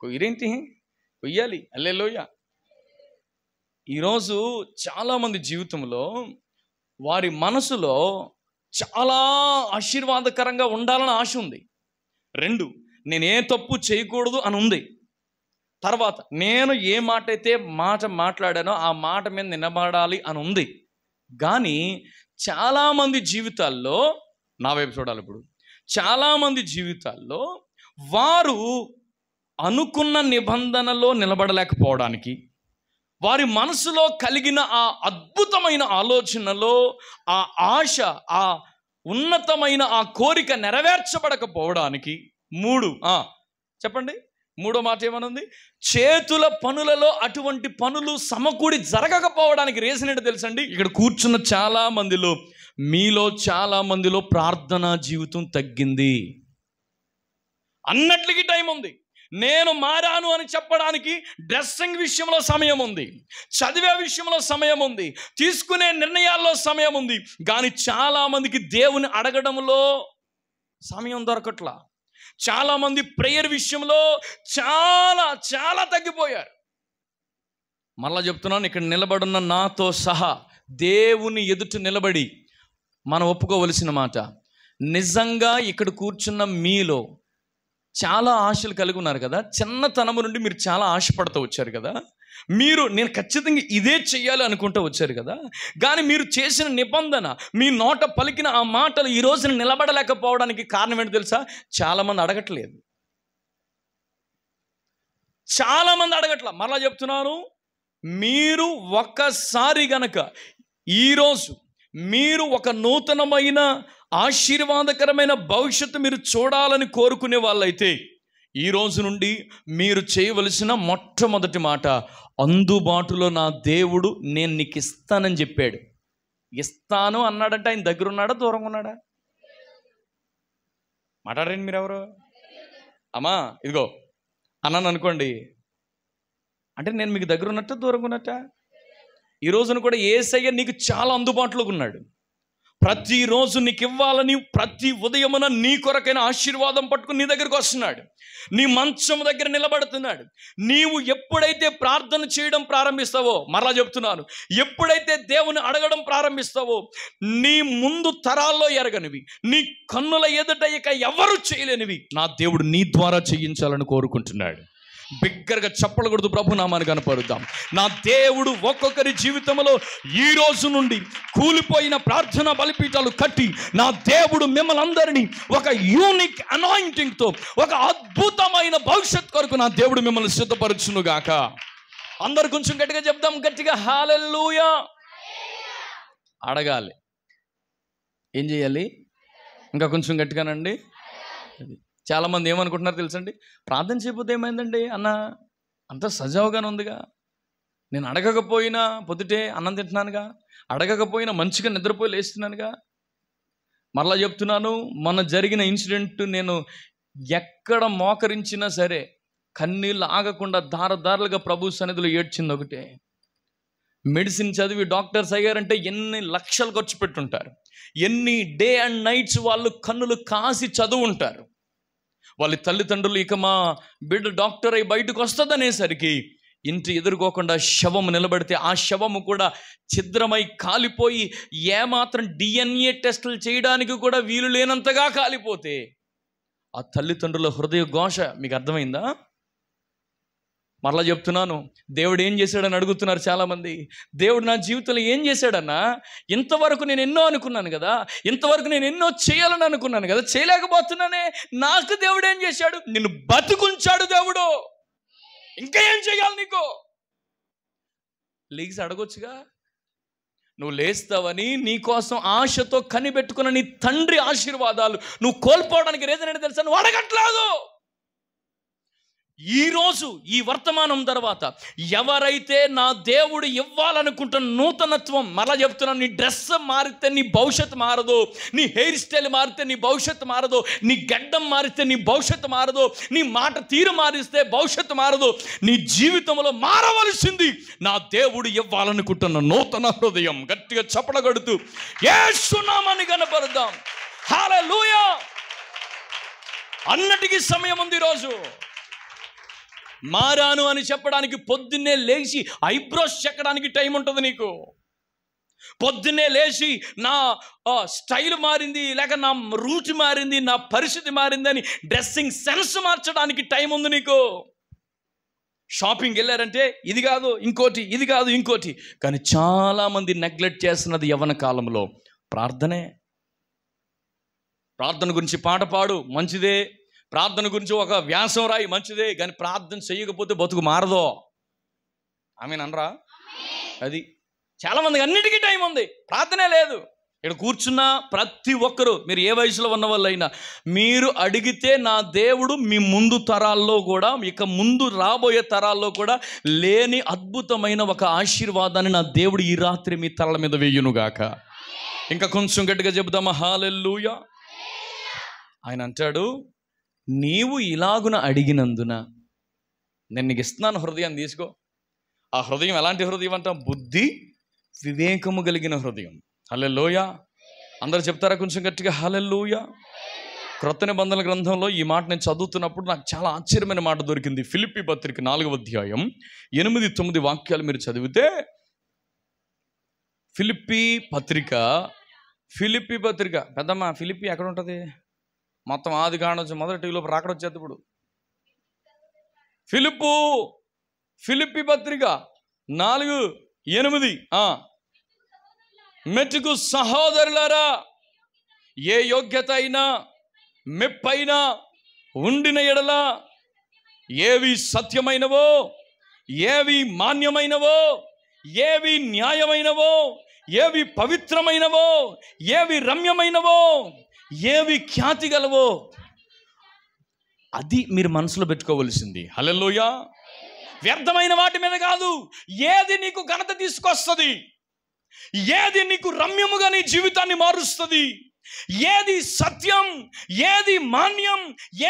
కొయ్యరేంటి? కొయ్యాలి. హల్లెలూయా. ఈరోజు చాలామంది జీవితంలో వారి మనసులో చాలా ఆశీర్వాదకరంగా ఉండాలని ఆశ ఉంది. 2, నేను ఏ తప్పు చేయకూడదు అని ఉంది. తర్వాత నేను ఏ మాట మాట్లాడానో ఆ మాట మీద నిలబడాలి అని ఉంది. కానీ చాలామంది జీవితాల్లో, నా వైపు చూడాలి ఇప్పుడు, చాలామంది జీవితాల్లో వారు అనుకున్న నిబంధనలో నిలబడలేకపోవడానికి, వారి మనసులో కలిగిన ఆ అద్భుతమైన ఆలోచనలో ఆ ఆశ, ఆ ఉన్నతమైన ఆ కోరిక నెరవేర్చబడకపోవడానికి 3 చెప్పండి, 3వ మాట ఏమనుంది? చేతుల పనులలో అటువంటి పనులు సమకూడి జరగకపోవడానికి రీజన్ ఏంటో తెలుసండి? ఇక్కడ కూర్చున్న చాలా మందిలో, మీలో చాలా మందిలో ప్రార్థనా జీవితం తగ్గింది. అన్నట్లకి టైం ఉంది. నేను మారాను అని చెప్పడానికి డ్రెస్సింగ్ విషయంలో సమయం ఉంది, చదివే విషయంలో సమయం ఉంది, తీసుకునే నిర్ణయాల్లో సమయం ఉంది. కానీ చాలామందికి దేవుని అడగడంలో సమయం దొరకట్లా. చాలామంది ప్రేయర్ విషయంలో చాలా చాలా తగ్గిపోయారు. మళ్ళా చెప్తున్నాను, ఇక్కడ నిలబడున్న నాతో సహా దేవుని ఎదుట నిలబడి మనం ఒప్పుకోవలసిన మాట, నిజంగా ఇక్కడ కూర్చున్న మీలో చాలా ఆశలు కలిగి ఉన్నారు కదా. చిన్నతనము నుండి మీరు చాలా ఆశపడుతూ వచ్చారు కదా. మీరు నేను ఖచ్చితంగా ఇదే చెయ్యాలి అనుకుంటూ వచ్చారు కదా. కానీ మీరు చేసిన నిబంధన, మీ నోట పలికిన ఆ మాటలు ఈ రోజున నిలబడలేకపోవడానికి కారణం ఏంటో తెలుసా? చాలామంది అడగట్లేదు. చాలామంది అడగట్లా. మరలా చెప్తున్నాను, మీరు ఒక్కసారి గనక ఈరోజు మీరు ఒక నూతనమైన ఆశీర్వాదకరమైన భవిష్యత్తు మీరు చూడాలని కోరుకునే వాళ్ళైతే, ఈ రోజు నుండి మీరు చేయవలసిన మొట్టమొదటి మాట, అందుబాటులో నా దేవుడు నేను నీకు ఇస్తానని చెప్పాడు. ఇస్తాను అన్నాడంటే ఆయన దగ్గర ఉన్నాడా, దూరంగా ఉన్నాడా? మాట్లాడండి మీరు ఎవరు? అమ్మా ఇదిగో అన్నాను అనుకోండి, అంటే నేను మీకు దగ్గర ఉన్నట్ట, దూరంగా ఉన్నట్ట? ఈ రోజున కూడా యేసయ్య నీకు చాలా అందుబాటులోకి ఉన్నాడు. ప్రతిరోజు నీకు ఇవ్వాలని ప్రతి ఉదయమున నీ కొరకైన ఆశీర్వాదం పట్టుకుని నీ దగ్గరకు వస్తున్నాడు. నీ మంచం దగ్గర నిలబడుతున్నాడు. నీవు ఎప్పుడైతే ప్రార్థన చేయడం ప్రారంభిస్తావో, మరలా చెప్తున్నాను, ఎప్పుడైతే దేవుని అడగడం ప్రారంభిస్తావో, నీ ముందు తరాల్లో ఎరగనివి, నీ కన్నుల ఎదుట ఇక ఎవరు చేయలేనివి నా దేవుడు నీ ద్వారా చేయించాలని కోరుకుంటున్నాడు. బిగ్గరగా చప్పలు కొడుతూ ప్రభు నామాన్ని కనపరుద్దాం. నా దేవుడు ఒక్కొక్కరి జీవితంలో ఈ రోజు నుండి కూలిపోయిన ప్రార్థన బలిపీఠాలు కట్టి, నా దేవుడు మిమ్మల్ని అందరినీ ఒక యూనిక్ అనాయింటింగ్తో, ఒక అద్భుతమైన భవిష్యత్ కొరకు నా దేవుడు మిమ్మల్ని సిద్ధపరచునుగాక. అందరు కొంచెం గట్టిగా చెప్దాం, గట్టిగా హల్లెలూయా. అడగాలి. ఏం చేయాలి? ఇంకా కొంచెం గట్టిగానండి. చాలామంది ఏమనుకుంటున్నారు తెలుసండి, ప్రార్థన చేయకపోతే ఏమైందండి అన్న, అంత సజావుగానే ఉందిగా, నేను అడగకపోయినా పొద్దుటే అన్నం తింటున్నానుగా, అడగకపోయినా మంచిగా నిద్రపోయి లేస్తున్నానుగా. మరలా చెప్తున్నాను, మొన్న జరిగిన ఇన్సిడెంట్, నేను ఎక్కడ మోకరించినా సరే కన్నీళ్ళు ఆగకుండా దారదారులుగా ప్రభు సన్నిధిలో ఏడ్చింది ఒకటే. మెడిసిన్ చదివి డాక్టర్స్ అయ్యారంటే ఎన్ని లక్షలు ఖర్చు పెట్టుంటారు, ఎన్ని డే అండ్ నైట్స్ వాళ్ళు కన్నులు కాసి చదువు ఉంటారు. వాళ్ళ తల్లిదండ్రులు ఇక మా బిడ్డ డాక్టర్ అయి బయటకు వస్తుందనేసరికి ఇంటి ఎదుర్కోకుండా శవము నిలబడితే, ఆ శవము కూడా ఛిద్రమై కాలిపోయి ఏమాత్రం DNA టెస్టులు చేయడానికి కూడా వీలు లేనంతగా కాలిపోతే, ఆ తల్లిదండ్రుల హృదయ ఘోష మీకు అర్థమైందా? మరలా చెప్తున్నాను, దేవుడు ఏం చేశాడని అడుగుతున్నారు చాలామంది. దేవుడు నా జీవితంలో ఏం చేశాడన్నా? ఇంతవరకు నేను ఎన్నో అనుకున్నాను కదా, ఇంతవరకు నేను ఎన్నో చేయాలని అనుకున్నాను కదా, చేయలేకపోతున్నానే. నాకు దేవుడు ఏం చేశాడు? నిన్ను బతుకుంచాడు దేవుడు. ఇంకా ఏం చేయాలి నీకు? లేచి అడగొచ్చుగా. నువ్వు లేస్తావని నీకోసం ఆశతో కనిపెట్టుకున్న నీ తండ్రి ఆశీర్వాదాలు నువ్వు కోల్పోవడానికి రీజన్ ఏంటో తెలుసా? నువ్వు అడగట్లేదు. ఈరోజు ఈ వర్తమానం తర్వాత ఎవరైతే నా దేవుడు ఇవ్వాలనుకుంటున్న నూతనత్వం, మరలా చెప్తున్నాను, నీ డ్రెస్ మారితే నీ భవిష్యత్తు మారదు, నీ హెయిర్ స్టైల్ మారితే నీ భవిష్యత్తు మారదు, నీ గడ్డం మారితే నీ భవిష్యత్తు మారదు, నీ మాట తీరు మారిస్తే భవిష్యత్తు మారదు. నీ జీవితంలో మారవలసింది నా దేవుడు ఇవ్వాలనుకుంటున్న నూతన హృదయం. గట్టిగా చప్పడగొడుతూ యేసు నామాన్ని కనపరుద్దాం. హల్లెలూయా. అన్నిటికీ సమయం ఉంది. ఈరోజు మారాను అని చెప్పడానికి పొద్దున్నే లేచి ఐబ్రోస్ చెక్కడానికి టైం ఉంటుంది నీకు. పొద్దున్నే లేచి నా స్టైల్ మారింది, లేక నా రూట్ మారింది, నా పరిస్థితి మారిందని డ్రెస్సింగ్ సెన్స్ మార్చడానికి టైం ఉంది నీకు. షాపింగ్కి వెళ్ళారంటే ఇది కాదు ఇంకోటి, ఇది కాదు ఇంకోటి. కానీ చాలామంది నెగ్లెక్ట్ చేస్తున్నది యవ్వన కాలంలో ప్రార్థనే. ప్రార్థన గురించి పాట పాడు మంచిదే, ప్రార్థన గురించి ఒక వ్యాసం రాయి మంచిదే, కానీ ప్రార్థన చేయకపోతే బతుకు మారదో. ఆమెనరా? అది చాలామందికి అన్నిటికీ టైం ఉంది, ప్రార్థనే లేదు. ఇక్కడ కూర్చున్న ప్రతి ఒక్కరూ, మీరు ఏ వయసులో ఉన్న వాళ్ళైనా, మీరు అడిగితే నా దేవుడు మీ ముందు తరాల్లో కూడా, ఇక ముందు రాబోయే తరాల్లో కూడా లేని అద్భుతమైన ఒక ఆశీర్వాదాన్ని నా దేవుడు ఈ రాత్రి మీ తలల మీద వేయునుగాక. ఇంకా కొంచెం గట్టిగా చెబుదామా? హల్లెలూయా. ఆయన అంటాడు, నీవు ఇలాగున అడిగినందున నేను నీకు ఇస్తున్నాను, హృదయాన్ని తీసుకో. ఆ హృదయం ఎలాంటి హృదయం అంటాం? బుద్ధి వివేకము కలిగిన హృదయం. హల్లెలూయా. అందరూ చెప్తారా కొంచెం గట్టిగా? హల్లెలూయా. క్రొత్త నిబంధనల గ్రంథంలో ఈ మాట నేను చదువుతున్నప్పుడు నాకు చాలా ఆశ్చర్యమైన మాట దొరికింది. ఫిలిప్పీ పత్రిక 4వ అధ్యాయం 8-9 వాక్యాలు మీరు చదివితే, ఫిలిప్పీ పత్రిక పెద్దమ్మ, ఫిలిప్పీ ఎక్కడ ఉంటుంది? మొత్తం ఆది కాండం మొదటి టీవీలో రాకడ వచ్చేది. ఇప్పుడు ఫిలిప్పీ పత్రిక 4:8 మెట్టుకు సహోదరులారా, ఏ యోగ్యత అయినా మెప్పైనా ఉండిన ఎడల, ఏవి సత్యమైనవో, ఏవి మాన్యమైనవో, ఏవి న్యాయమైనవో, ఏవి పవిత్రమైనవో, ఏవి రమ్యమైనవో, ఏవి ఖ్యాతి గలవో, అది మీరు మనసులో పెట్టుకోవలసింది. హల్లెలూయా. వ్యర్థమైన వాటి మీద కాదు. ఏది నీకు ఘనత తీసుకొస్తుంది, ఏది నీకు రమ్యముగా నీ జీవితాన్ని మారుస్తుంది, ఏది సత్యం, ఏది మాన్యం,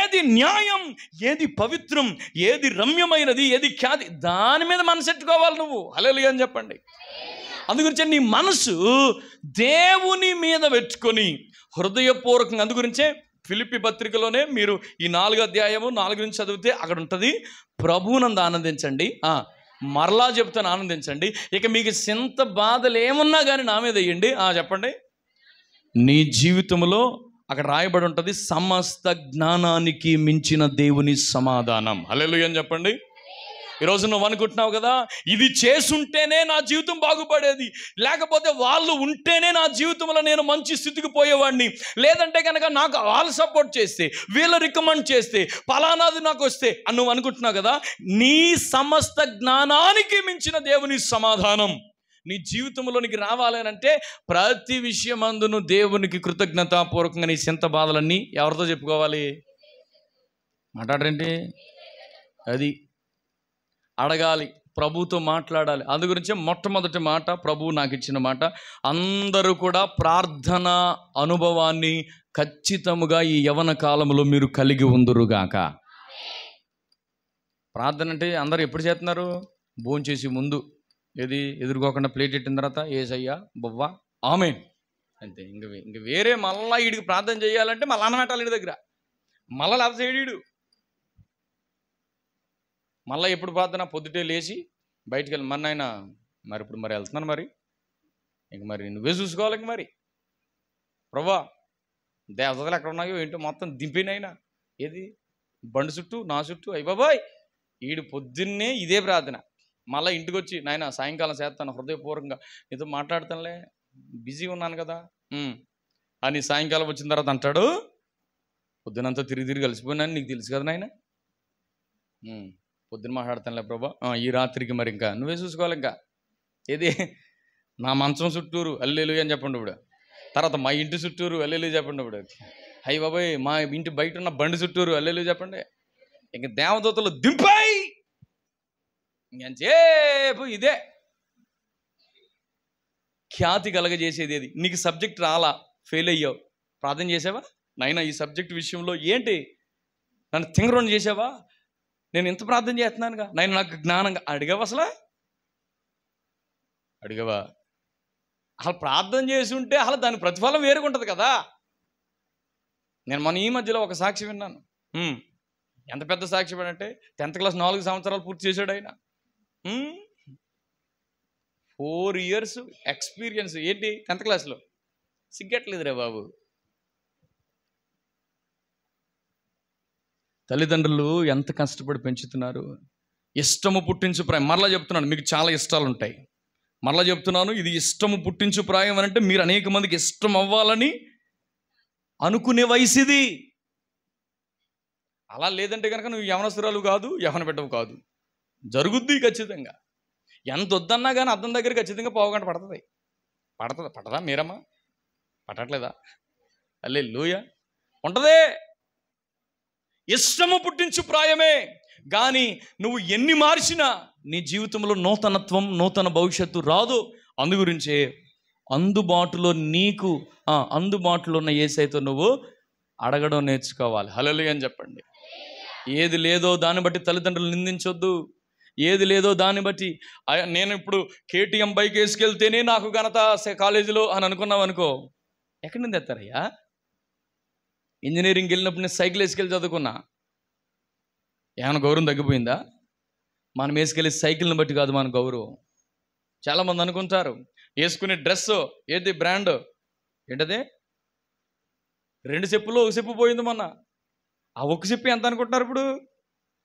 ఏది న్యాయం, ఏది పవిత్రం, ఏది రమ్యమైనది, ఏది ఖ్యాతి, దాని మీద మనసు పెట్టుకోవాలి నువ్వు. హల్లెలూయా అని చెప్పండి. అందుగురించే నీ మనసు దేవుని మీద పెట్టుకొని హృదయపూర్వకంగా, అందుగురించే ఫిలిప్పీ పత్రికలోనే మీరు ఈ 4వ అధ్యాయము 4 నుంచి చదివితే అక్కడ ఉంటుంది, ప్రభువునందు ఆనందించండి. మరలా చెప్తాను, ఆనందించండి. ఇక మీకు చింత బాధలు ఏమున్నా కానీ నా మీద వేయండి. చెప్పండి. నీ జీవితంలో అక్కడ రాయబడి ఉంటుంది, సమస్త జ్ఞానానికి మించిన దేవుని సమాధానం. హల్లెలూయా అని చెప్పండి. ఈరోజు నువ్వు అనుకుంటున్నావు కదా, ఇది చేసుంటేనే నా జీవితం బాగుపడేది, లేకపోతే వాళ్ళు ఉంటేనే నా జీవితంలో నేను మంచి స్థితికి పోయేవాడిని, లేదంటే కనుక నాకు వాళ్ళు సపోర్ట్ చేస్తే, వీళ్ళు రికమెండ్ చేస్తే, ఫలానాది నాకు వస్తే అని నువ్వు అనుకుంటున్నావు కదా. నీ సమస్త జ్ఞానానికి మించిన దేవుని సమాధానం నీ జీవితంలోనికి రావాలనంటే ప్రతి విషయమందును దేవునికి కృతజ్ఞతాపూర్వకంగా నీ చింత బాధలన్నీ ఎవరితో చెప్పుకోవాలి? మాట్లాడరేంటి? అది అడగాలి, ప్రభుతో మాట్లాడాలి. అందు గురించే మొట్టమొదటి మాట, ప్రభువు నాకు ఇచ్చిన మాట, అందరూ కూడా ప్రార్థన అనుభవాన్ని ఖచ్చితముగా ఈ యవ్వన కాలంలో మీరు కలిగి ఉందురుగాక. ప్రార్థన అంటే అందరూ ఎప్పుడు చేస్తున్నారు? భోంచేసి ముందు, ఏది ఎదురుకోకుండా ప్లేట్ పెట్టిన తర్వాత ఏసయ్యా బొవ్వా ఆమేన్ అంతే. ఇంక వేరే మళ్ళా వీడికి ప్రార్థన చేయాలంటే మళ్ళీ అన్నం పెట్టాలి ఇంటి దగ్గర, మళ్ళీ లేకపోతే ఏడీడు. మళ్ళీ ఎప్పుడు ప్రార్థన? పొద్దుటే లేచి బయటికి వెళ్ళి, మరి నాయన మరి ఇప్పుడు మరి వెళ్తున్నాను, మరి ఇంక మరి నువ్వే చూసుకోవాలి. ఇంక మరి ప్రభా దేవతలు ఎక్కడ ఉన్నాయో ఏంటో మొత్తం దింపినైనా, ఏది బండి చుట్టూ నా చుట్టూ, అయ్య బాబాయ్ ఈడు పొద్దున్నే ఇదే ప్రార్థన. మళ్ళీ ఇంటికి వచ్చి, నాయన సాయంకాలం చేస్తాను హృదయపూర్వకంగా, నీతో మాట్లాడతానులే, బిజీ ఉన్నాను కదా అని సాయంకాలం వచ్చిన తర్వాత అంటాడు, పొద్దునంతా తిరిగి కలిసిపోయినాను, నీకు తెలుసు కదా నాయన, పొద్దున మాట్లాడతానులే ప్రభా, ఈ రాత్రికి మరి ఇంకా నువ్వే చూసుకోవాలి. ఇంకా ఏది నా మంచం చుట్టూరు హల్లెలూయా అని చెప్పండి. ఇప్పుడు తర్వాత మా ఇంటి చుట్టూరు హల్లెలూయా చెప్పండి. ఇప్పుడు అయ్య బాబాయ్ మా ఇంటి బయట ఉన్న బండి చుట్టూరు హల్లెలూయా చెప్పండి. ఇంక దేవదూతలు దింపాయి, ఇంకేపు ఇదే ఖ్యాతి కలగజేసేది. ఏది నీకు సబ్జెక్ట్ రాలా, ఫెయిల్ అయ్యావు, ప్రార్థన చేసావా? నాయన ఈ సబ్జెక్ట్ విషయంలో ఏంటి నన్ను తింగరోని చేసావా? నేను ఎంత ప్రార్థన చేస్తున్నానుగా, నాయన నాకు జ్ఞానంగా అడిగావా? అసలు అడిగావా? అసలు ప్రార్థన చేసి ఉంటే అసలు దాని ప్రతిఫలం వేరుగుంటుంది కదా. నేను మన ఈ మధ్యలో ఒక సాక్షి విన్నాను. ఎంత పెద్ద సాక్షి అంటే 10th క్లాస్ 4 సంవత్సరాలు పూర్తి చేశాడు ఆయన. 4 years ఎక్స్పీరియన్స్. ఏంటి 10th క్లాస్లో? సిగ్గట్లేదురా బాబు. తల్లిదండ్రులు ఎంత కష్టపడి పెంచుతున్నారు. ఇష్టము పుట్టించు ప్రాయం. మరలా చెప్తున్నాను, మీకు చాలా ఇష్టాలు ఉంటాయి. మరలా చెప్తున్నాను, ఇది ఇష్టము పుట్టించు ప్రాయం అని అంటే మీరు అనేక మందికి ఇష్టం అవ్వాలని అనుకునే వయసు ఇది. అలా లేదంటే కనుక నువ్వు యవనస్తురాలు కాదు, యవన బిడ్డవు కాదు. జరుగుద్ది ఖచ్చితంగా. ఎంత వద్దన్నా కానీ అద్దం దగ్గర ఖచ్చితంగా పావుగంట పడుతుంది. పడదా మీరమ్మా? పట్టట్లేదా? హల్లెలూయా. ఉంటదే. ఇష్టము పుట్టించు ప్రాయమే. కానీ నువ్వు ఎన్ని మార్చినా నీ జీవితంలో నూతనత్వం, నూతన భవిష్యత్తు రాదు. అందు గురించే అందుబాటులో ఉన్న యేసయ్యతో నువ్వు అడగడం నేర్చుకోవాలి. హల్లెలూయా అని చెప్పండి. ఏది లేదో దాన్ని బట్టి తల్లిదండ్రులు నిందించొద్దు. ఏది లేదో దాన్ని బట్టి నేను ఇప్పుడు KTM బైక్ వేసుకెళ్తేనే నాకు ఘనత కాలేజీలో అని అనుకున్నావు అనుకో, ఎక్కడి నుంచి తెస్తారయ్యా? ఇంజనీరింగ్కి వెళ్ళినప్పుడు నేను సైకిల్ వేసుకెళ్ళి చదువుకున్నా. ఏమైనా గౌరవం తగ్గిపోయిందా? మనం వేసుకెళ్ళి సైకిల్ని బట్టి కాదు మన గౌరవం. చాలామంది అనుకుంటారు వేసుకునే డ్రెస్ ఏది బ్రాండ్ ఏంటది, 2 చెప్పులు 1 చెప్పు పోయింది మొన్న. ఆ 1 చెప్పు ఎంత అనుకుంటున్నారు ఇప్పుడు?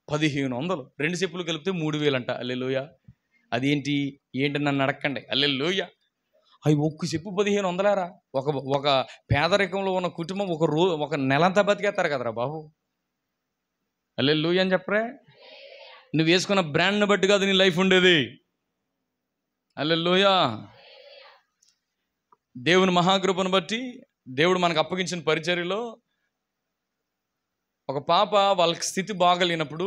1500. 2 చెప్పులు కలిపితే 3000 అంట. హల్లెలూయా. అదేంటి నన్ను అడక్కండి. హల్లెలూయా. అవి 1 చెప్పు 1500. ఒక పేదరికంలో ఉన్న కుటుంబం ఒక నెలంతా బతికేస్తారు కదరా బాబు. హల్లెలూయా అని చెప్పరే. నువ్వు వేసుకున్న బ్రాండ్ని బట్టి కాదు నీ లైఫ్ ఉండేది. హల్లెలూయా. దేవుని మహాకృపను బట్టి దేవుడు మనకు అప్పగించిన పరిచర్యలో ఒక పాప వాళ్ళకి స్థితి బాగలేనప్పుడు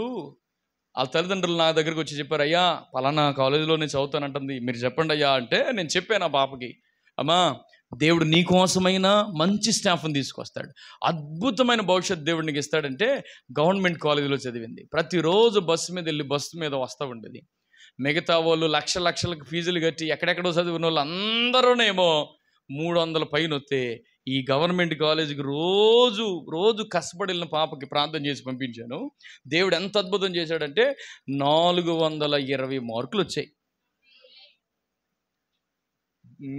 వాళ్ళ తల్లిదండ్రులు నా దగ్గరికి వచ్చి చెప్పారు, అయ్యా పలానా కాలేజీలో నేను చదువుతానంటుంది, మీరు చెప్పండి అయ్యా అంటే నేను చెప్పాను ఆ పాపకి, అమ్మా దేవుడు నీ కోసమైన మంచి స్టాఫ్ని తీసుకొస్తాడు, అద్భుతమైన భవిష్యత్తు దేవుడు నీకు ఇస్తాడంటే గవర్నమెంట్ కాలేజీలో చదివింది. ప్రతిరోజు బస్సు మీద వెళ్ళి బస్సు మీద వస్తూ ఉండేది. మిగతా వాళ్ళు లక్షలకు ఫీజులు కట్టి ఎక్కడెక్కడో చదివిన వాళ్ళు అందరూనేమో 300 పైన వస్తే ఈ గవర్నమెంట్ కాలేజీకి రోజు కష్టపడి వెళ్ళిన పాపకి ప్రార్థన చేసి పంపించాను. దేవుడు ఎంత అద్భుతం చేశాడంటే 420 మార్కులు వచ్చాయి.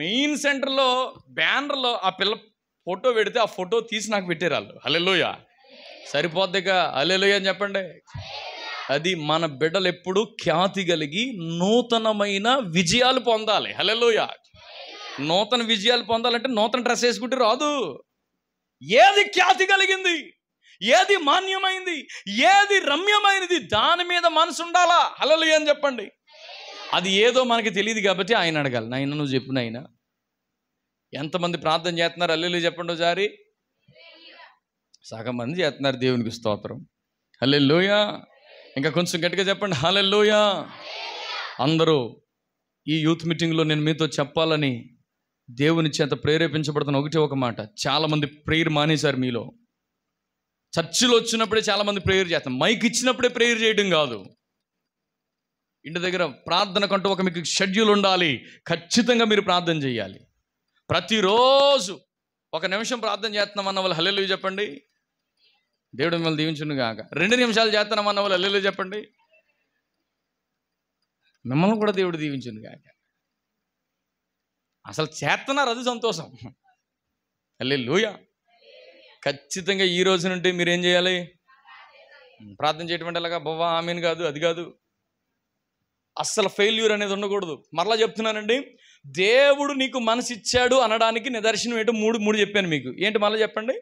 మెయిన్ సెంటర్లో బ్యానర్లో ఆ పిల్ల ఫోటో పెడితే ఆ ఫోటో తీసి నాకు పెట్టారు వాళ్ళు. హల్లెలూయా. సరిపోద్దిగా హల్లెలూయా అని చెప్పండి. అది మన బిడ్డలు ఎప్పుడు ఖ్యాతి కలిగి నూతనమైన విజయాలు పొందాలి. హల్లెలూయా. నూతన విజయాలు పొందాలంటే నూతన డ్రెస్ వేసుకుంటే రాదు. ఏది ఖ్యాతి కలిగింది, ఏది మాన్యమైంది, ఏది రమ్యమైనది దాని మీద మనసు ఉండాలా. హల్లెలూయా అని చెప్పండి. అది ఏదో మనకి తెలియదు కాబట్టి ఆయన అడగాలి, నాయన నువ్వు చెప్పు నాయన. ఎంతమంది ప్రార్థన చేస్తున్నారు? హల్లెలూయా చెప్పండి ఒకసారి. సగం మంది చేస్తున్నారు. దేవునికి స్తోత్రం. హల్లెలూయా. ఇంకా కొంచెం గట్టిగా చెప్పండి. హల్లెలూయా. అందరూ ఈ యూత్ మీటింగ్లో నేను మీతో చెప్పాలని దేవుని చేత ప్రేరేపించబడుతున్న ఒక మాట. చాలామంది ప్రేయర్ మానేశారు. మీలో చర్చిలో వచ్చినప్పుడే చాలామంది ప్రేయర్ చేస్తాం. మైక్ ఇచ్చినప్పుడే ప్రేయర్ చేయడం కాదు. ఇంటి దగ్గర ప్రార్థన కంటూ మీకు షెడ్యూల్ ఉండాలి. ఖచ్చితంగా మీరు ప్రార్థన చేయాలి. ప్రతిరోజు 1 నిమిషం ప్రార్థన చేస్తున్నామన్న వాళ్ళు హల్లెలూయా చెప్పండి. దేవుడు మిమ్మల్ని దీవించును గాక. 2 నిమిషాలు చేస్తున్నామన్న వాళ్ళు హల్లెలూయా చెప్పండి. మిమ్మల్ని కూడా దేవుడు దీవించును గాక. అసలు చేస్తున్నారు, అది సంతోషం. హల్లెలూయా. ఖచ్చితంగా ఈ రోజు నుండి మీరు ఏం చేయాలి? ప్రార్థన చేయటం అంటే అలాగా బవ్వా ఆమెను కాదు, అది కాదు. అస్సలు ఫెయిల్యూర్ అనేది ఉండకూడదు. మరలా చెప్తున్నానండి, దేవుడు నీకు మనసు ఇచ్చాడు అనడానికి నిదర్శనం ఏంటో 3 చెప్పాను మీకు. ఏంటి మళ్ళీ చెప్పండి.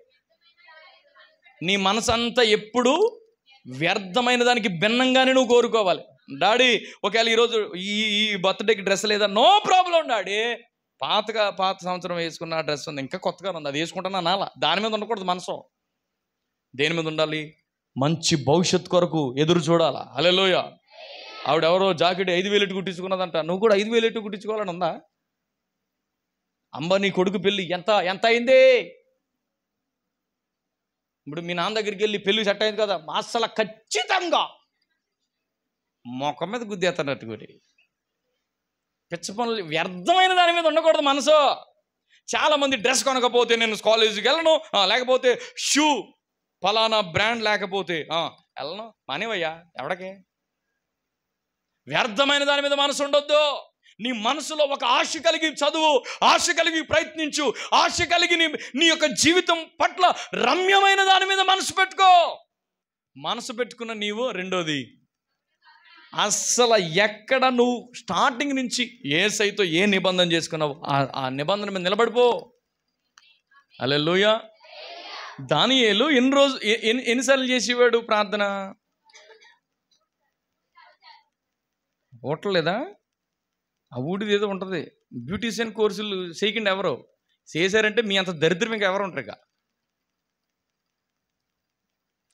నీ మనసు అంతా ఎప్పుడు వ్యర్థమైన దానికి భిన్నంగానే నువ్వు కోరుకోవాలి. డాడీ ఒకవేళ ఈరోజు ఈ బర్త్డేకి డ్రెస్ లేదా, నో ప్రాబ్లం డాడీ, పాత సంవత్సరం వేసుకున్న డ్రెస్ ఉంది, ఇంకా కొత్తగా ఉంది, అది వేసుకుంటాను అనాలా. దాని మీద ఉండకూడదు మనసు. దేని మీద ఉండాలి? మంచి భవిష్యత్తు కొరకు ఎదురు చూడాలా. హల్లెలూయా. ఆవిడెవరో జాకెట్ 5,000 కుట్టించుకున్నదంట, నువ్వు కూడా 5,000 కుట్టించుకోవాలని ఉందా? నీ కొడుకు పెళ్ళి ఎంత అయింది? ఇప్పుడు మీ నాన్న దగ్గరికి వెళ్ళి పెళ్ళి సెట్ అయింది కదా, అసలు ఖచ్చితంగా మొఖం మీద గుద్దేస్తున్నట్టు కూడా పిచ్చ పనులు, వ్యర్థమైన దాని మీద ఉండకూడదు మనసు. చాలామంది డ్రెస్ కొనకపోతే నేను కాలేజీకి వెళ్ళను, లేకపోతే షూ ఫలానా బ్రాండ్ లేకపోతే వెళ్ళను, మానేవయ్యా. ఎవడకే? వ్యర్థమైన దాని మీద మనసు ఉండొద్దు. నీ మనసులో ఒక ఆశ కలిగి చదువు, ఆశ కలిగి ప్రయత్నించు, ఆశ కలిగి నీ యొక్క జీవితం పట్ల రమ్యమైన దాని మీద మనసు పెట్టుకో. మనసు పెట్టుకున్న నీవు రెండోది, అస్సలు ఎక్కడ నువ్వు స్టార్టింగ్ నుంచి యేసయ్యతో ఏ నిబంధన చేసుకున్నావు ఆ నిబంధన మీద నిలబడిపో. హల్లెలూయా. దానియేలు ఎన్నిసార్లు చేసేవాడు ప్రార్థన? ఓట్లేదా? ఆ ఊడిది ఏదో ఉంటుంది, బ్యూటీషియన్ కోర్సులు చేయకుండా ఎవరో చేశారంటే మీ అంత దరిద్రం ఇంకా ఎవరు ఉంటారు ఇక.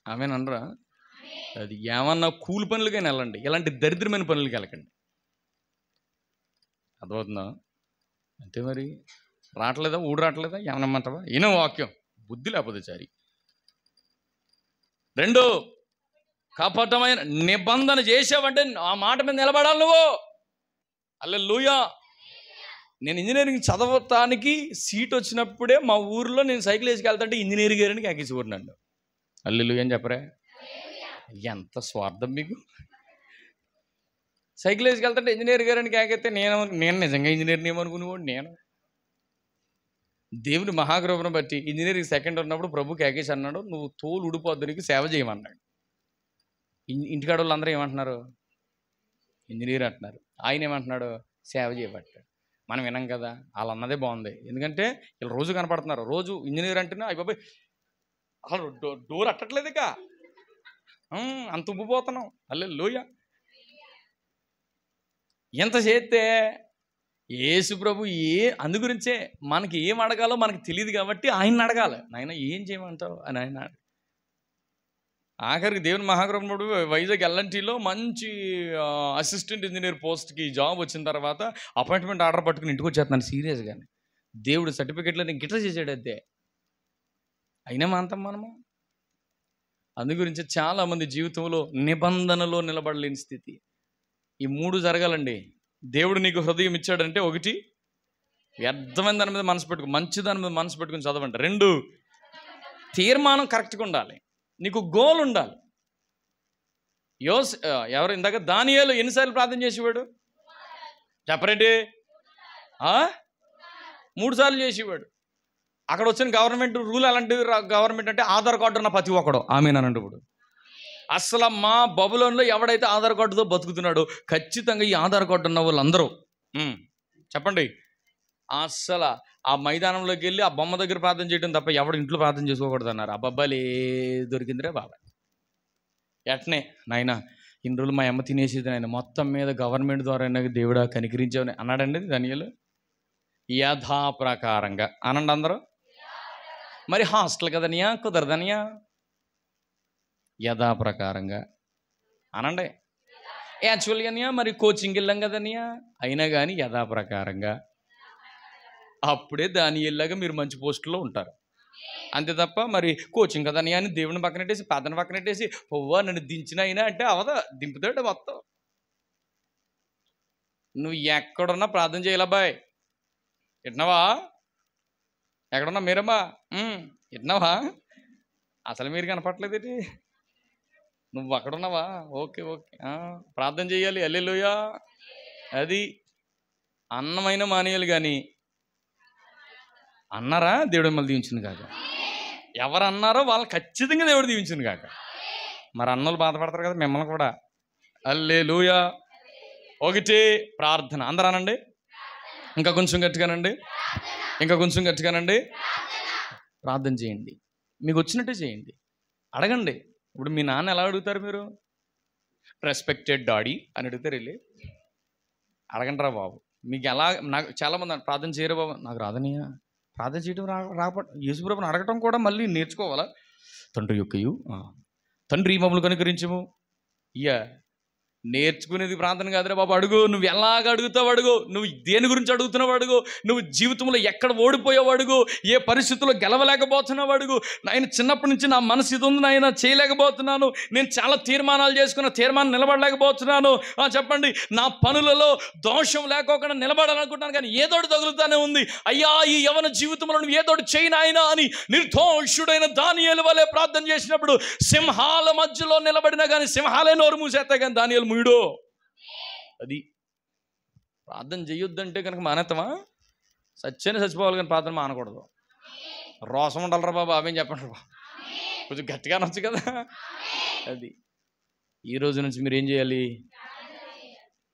ఆమెనరా? అది ఏమన్నా కూలి పనులకైనా వెళ్ళండి, ఇలాంటి దరిద్రమైన పనులకి వెళ్ళకండి. అర్థమవుతుందా? అంతే మరి. రావట్లేదా? ఊడు రావట్లేదా? ఏమనమ్మంటావా? ఈయన వాక్యం బుద్ధి లేకపోతే చారి. రెండు, కపటమైన నిబంధన చేసావంటే ఆ మాట మీద నిలబడాలి నువ్వు. హల్లెలూయా. నేను ఇంజనీరింగ్ చదవటానికి సీట్ వచ్చినప్పుడే మా ఊరిలో నేను సైకిల్ వేసుకెళ్తాంటే ఇంజనీరింగ్ గారిని కాకేసేవాడు నన్ను. హల్లెలూయా అని చెప్పరా? ఎంత స్వార్థం మీకు. సైకిల్ వేసుకెళ్తాంటే ఇంజనీర్ గారిని కాకైతే నేను నిజంగా ఇంజనీర్ని ఏమనుకునేవాడు. నేను దేవుని మహాకృపను బట్టి ఇంజనీరింగ్ సెకండ్ ఉన్నప్పుడు ప్రభు కేకేసి అన్నాడు, నువ్వు తోలు ఉడిపోద్దునికి సేవ చేయమన్నాడు. ఇంటికాడ వాళ్ళు అందరూ ఏమంటున్నారు? ఇంజనీర్ అంటున్నారు. ఆయన ఏమంటున్నాడు? సేవ చేయబట్టాడు. మనం వినం కదా, వాళ్ళు అన్నదే బాగుంది. ఎందుకంటే వీళ్ళు రోజు కనపడుతున్నారు. రోజు ఇంజనీర్ అంటేనే అయ్యి బాబాయ్ అసలు డోర్ అట్టట్లేదు ఇక, అంత ఉబ్బిపోతున్నాం. హల్లెలూయా. ఎంత చేస్తే యేసు ప్రభు అందుగురించే మనకి ఏం అడగాలో మనకి తెలియదు కాబట్టి ఆయన అడగాలి. నాయన ఏం చేయమంటావు అని ఆయన. ఆఖరికి దేవుని మహాకృపణుడు వైజాగ్ ఎల్ఎన్టీలో మంచి అసిస్టెంట్ ఇంజనీర్ పోస్ట్కి జాబ్ వచ్చిన తర్వాత అపాయింట్మెంట్ ఆర్డర్ పట్టుకుని ఇంటికి వచ్చేస్తున్నాను సీరియస్గానే. దేవుడు సర్టిఫికెట్లో నేను గిట్ల చేసాడు అదే. అయినా మాంతం మనము. అందుగురించి చాలామంది జీవితంలో నిబంధనలో నిలబడలేని స్థితి. ఈ మూడు జరగాలండి. దేవుడు నీకు హృదయం ఇచ్చాడంటే, ఒకటి వ్యర్థమైన దాని మీద మనసు పెట్టుకుని, మంచి దాని మీద మనసు పెట్టుకుని చదవండి. రెండు, తీర్మానం కరెక్ట్గా ఉండాలి, నీకు గోల్ ఉండాలి. ఎవరు ఇందాక దానియేలు ఎన్నిసార్లు ప్రార్థన చేసేవాడు చెప్పరండి? 3 సార్లు చేసేవాడు. అక్కడ వచ్చిన గవర్నమెంట్ రూల్ అలాంటి గవర్నమెంట్ అంటే ఆధార్ కార్డు ఉన్న ప్రతి ఒక్కడు ఆమెనండి. ఇప్పుడు అసలు మా బబులోన్లో ఎవడైతే ఆధార్ కార్డుతో బతుకుతున్నాడో ఖచ్చితంగా ఈ ఆధార్ కార్డు ఉన్న వాళ్ళందరూ చెప్పండి, అస్సలు ఆ మైదానంలోకి వెళ్ళి ఆ బొమ్మ దగ్గర ప్రార్థన చేయడం తప్ప ఎవడు ఇంట్లో ప్రార్థన చేసుకోకూడదు అన్నారు. ఆ బబ్బాలే దొరికిందిరే బాబాయ్. ఎట్నే నాయన ఇన్ని రోజులు మా అమ్మ తినేసేది నాయన, మొత్తం మీద గవర్నమెంట్ ద్వారా దేవుడా కనికరించావని అన్నాడండి దానియేలు. యథాప్రకారంగా అనండి అందరూ. మరి హాస్టల్ కదనియా, కుదరదనియా? యథాప్రకారంగా అనండి. యాక్చువల్గానియా మరి కోచింగ్ వెళ్ళాం కదనియా, అయినా కానీ యథాప్రకారంగా. అప్పుడే దానియేలులాగా మీరు మంచి పోస్టులో ఉంటారు. అంతే తప్ప మరి కోచింగ్ కదనియా అని దేవుని పక్కనెట్టేసి ప్రార్థన పక్కనెట్టేసి పువ్వా నన్ను దించిన అయినా అంటే అవదా, దింపుతాడు మొత్తం. నువ్వు ఎక్కడున్నా ప్రార్థన చేయాలి అబ్బాయి. వింటున్నావా? ఎక్కడున్నా మీరమ్మా వింటున్నావా? అసలు మీరు కనపట్లేదేంటి? నువ్వు అక్కడున్నావా? ఓకే ఓకే, ప్రార్థన చేయాలి. హల్లెలూయా. అది అన్నమైన మానేయాలి. కానీ అన్నారా దేవుడు మిమ్మల్ని దీవించింది కాక. ఎవరు అన్నారో వాళ్ళు ఖచ్చితంగా దేవుడు దీవించింది కాక. మరి అన్నోళ్ళు బాధపడతారు కదా మిమ్మల్ని కూడా. హల్లెలూయా. ఒకటి ప్రార్థన. అందరూ అనండి. ఇంకా కొంచెం గట్టిగానండి, ఇంకా కొంచెం గట్టిగానండి. ప్రార్థన చేయండి, మీకు వచ్చినట్టే చేయండి, అడగండి. ఇప్పుడు మీ నాన్న ఎలా అడుగుతారు? మీరు రెస్పెక్టెడ్ డాడీ అని అడుగుతారు. వెళ్ళి అడగండి రా బాబు. మీకు ఎలా? నాకు చాలామంది ప్రార్థన చేయరు బాబు, నాకు రాదనియా. ప్రార్థన చేయడం రాకపోవడం, యేసుప్రభుని అడగటం కూడా మళ్ళీ నేర్చుకోవాలా? తండ్రి యొక్కయు తండ్రి మమ్మల్ని కనుకరించము. నేర్చుకునేది ప్రార్థన కాదురా బాబు. అడుగు, నువ్వు ఎలాగ అడుగుతావు అడుగు, నువ్వు దేని గురించి అడుగుతున్నావు అడుగు, నువ్వు జీవితంలో ఎక్కడ ఓడిపోయావు అడుగు, ఏ పరిస్థితుల్లో గెలవలేకపోతున్నావు అడుగు. నాయన చిన్నప్పటి నుంచి నా మనసు ఇది ఉంది నాయన, చేయలేకపోతున్నాను, నేను చాలా తీర్మానాలు చేసుకున్న తీర్మానం నిలబడలేకపోతున్నాను. చెప్పండి, నా పనులలో దోషం లేకోకుండా నిలబడాలనుకుంటున్నాను కానీ ఏదోటి తగులుతానే ఉంది. అయ్యా, ఈ యవన జీవితంలో నువ్వు ఏదోటి చేయి నాయనా అని నిర్దోషుడైన దానియేలు వలె ప్రార్థన చేసినప్పుడు సింహాల మధ్యలో నిలబడినా కానీ సింహాలే నోరు మూసేస్తాయి కానీ దానియేలు ముయుడు. అది ప్రార్థన చేయొద్దంటే కనుక మానేస్తామా? సత్యాన్ని చచ్చిపోవాలి కానీ ప్రార్థన మానకూడదు. రోసం ఉండాలరా బాబు, ఆమె చెప్పండి బాబు, కొంచెం గట్టిగా అనొచ్చు కదా. అది ఈ రోజు నుంచి మీరు ఏం చేయాలి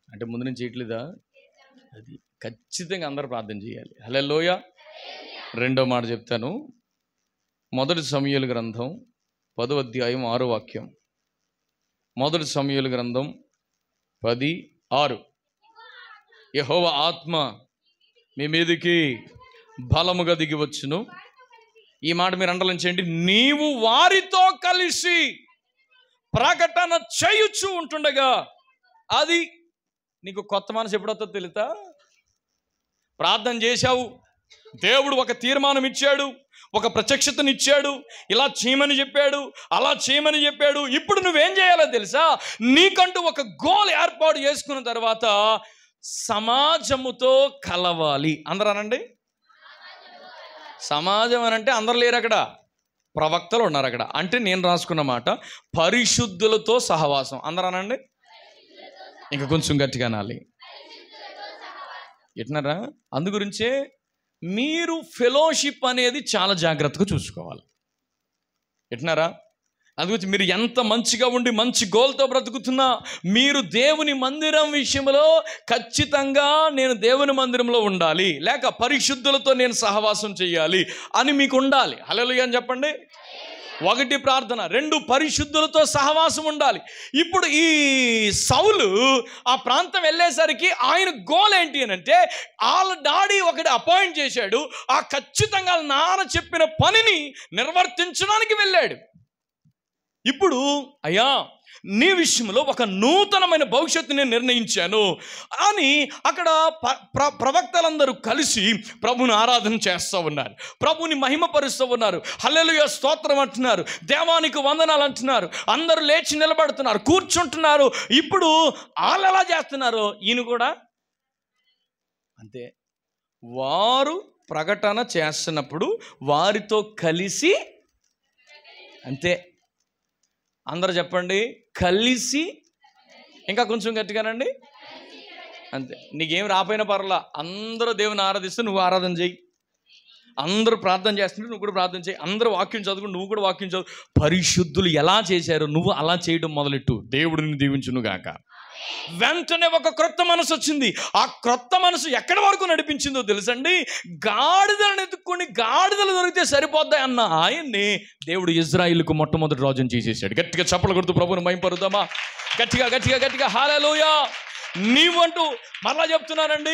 అంటే, ముందు నుంచి చేయట్లేదా? అది ఖచ్చితంగా అందరూ ప్రార్థన చేయాలి. హల్లెలూయా. రెండో మాట చెప్తాను. మొదటి సమూయేలు గ్రంథం 10వ అధ్యాయం 6వ వాక్యం. మొదటి సమూయేలు గ్రంథం 10:6. యెహోవా ఆత్మ మీ మీదికి బలముగా దిగి వచ్చును. ఈ మాట మీరు అండర్లైన్ చేయండి. నీవు వారితో కలిసి ప్రకటన చేయుచు ఉంటుండగా, అది నీకు కొత్త మనసు ఎప్పుడొస్తుందో తెలుసా? ప్రార్థన చేశావు, దేవుడు ఒక తీర్మానం ఇచ్చాడు, ఒక ప్రత్యక్షతనిచ్చాడు, ఇలా చేయమని చెప్పాడు, అలా చేయమని చెప్పాడు. ఇప్పుడు నువ్వేం చేయాలో తెలుసా? నీకంటూ ఒక గోల్ ఏర్పాటు చేసుకున్న తర్వాత సమాజముతో కలవాలి. అందరూ అనండి. సమాజం అని అంటే అందరు లేరు అక్కడ, ప్రవక్తలు ఉన్నారు అక్కడ. అంటే నేను రాసుకున్న మాట పరిశుద్ధులతో సహవాసం. అందరూ అనండి. ఇంకా కొంచెం గట్టిగా అనాలి. ఎట్నారా? అందుగురించే మీరు ఫెలోషిప్ అనేది చాలా జాగ్రత్తగా చూసుకోవాలి. ఎట్నారా? అందుగురించి మీరు ఎంత మంచిగా ఉండి మంచి గోల్తో బ్రతుకుతున్నా, మీరు దేవుని మందిరం విషయంలో ఖచ్చితంగా నేను దేవుని మందిరంలో ఉండాలి, లేక పరిశుద్ధులతో నేను సహవాసం చేయాలి అని మీకు ఉండాలి. హల్లెలూయా అని చెప్పండి. 1 ప్రార్థన, 2 పరిశుద్ధులతో సహవాసం ఉండాలి. ఇప్పుడు ఈ సౌలు ఆ ప్రాంతం వెళ్ళేసరికి ఆయన గోల్ ఏంటి అని అంటే, వాళ్ళ డాడీ ఒకటి అపాయింట్ చేశాడు, ఆ ఖచ్చితంగా నాన్న చెప్పిన పనిని నిర్వర్తించడానికి వెళ్ళాడు. ఇప్పుడు అయ్యా నీ విషయంలో ఒక నూతనమైన భవిష్యత్తుని నిర్ణయించాను అని అక్కడ ప్రవక్తలందరూ కలిసి ప్రభుని ఆరాధన చేస్తూ ఉన్నారు, ప్రభుని మహిమపరుస్తూ ఉన్నారు. హల్లెలూయా స్తోత్రం అంటున్నారు, దేవానికి వందనాలు అంటున్నారు. అందరూ లేచి నిలబడుతున్నారు, కూర్చుంటున్నారు. ఇప్పుడు వాళ్ళు ఎలా చేస్తున్నారు, ఈయన కూడా అంతే. వారు ప్రకటన చేస్తున్నప్పుడు వారితో కలిసి, అంతే. అందరూ చెప్పండి, కలిసి. ఇంకా కొంచెం గట్టిగానండి. అంతే. నీకేం రాపోయినా పర్లా, అందరూ దేవుని ఆరాధిస్తూ నువ్వు ఆరాధన చేయి. అందరూ ప్రార్థన చేస్తుంటే నువ్వు కూడా ప్రార్థన చేయి. అందరూ వాక్యం చదువుకుంటూ నువ్వు కూడా వాక్యం చదువు. పరిశుద్ధులు ఎలా చేశారు నువ్వు అలా చేయడం మొదలెట్టు. దేవుడిని దీవించును గాక. వెంటనే ఒక క్రొత్త మనసు వచ్చింది. ఆ క్రొత్త మనసు ఎక్కడి వరకు నడిపించిందో తెలుసండి? గాడిదలను ఎత్తుక్కొని గాడిదలు దొరికితే సరిపోద్దాయి అన్న ఆయన్ని దేవుడు ఇజ్రాయిల్కు మొట్టమొదటి రాజుని చేసేసాడు. గట్టిగా చప్పలు కొడుతూ ప్రభువుని మహిమపరుద్దామా? గట్టిగా గట్టిగా గట్టిగా హల్లెలూయా. నీవంటూ మరలా చెప్తున్నానండి,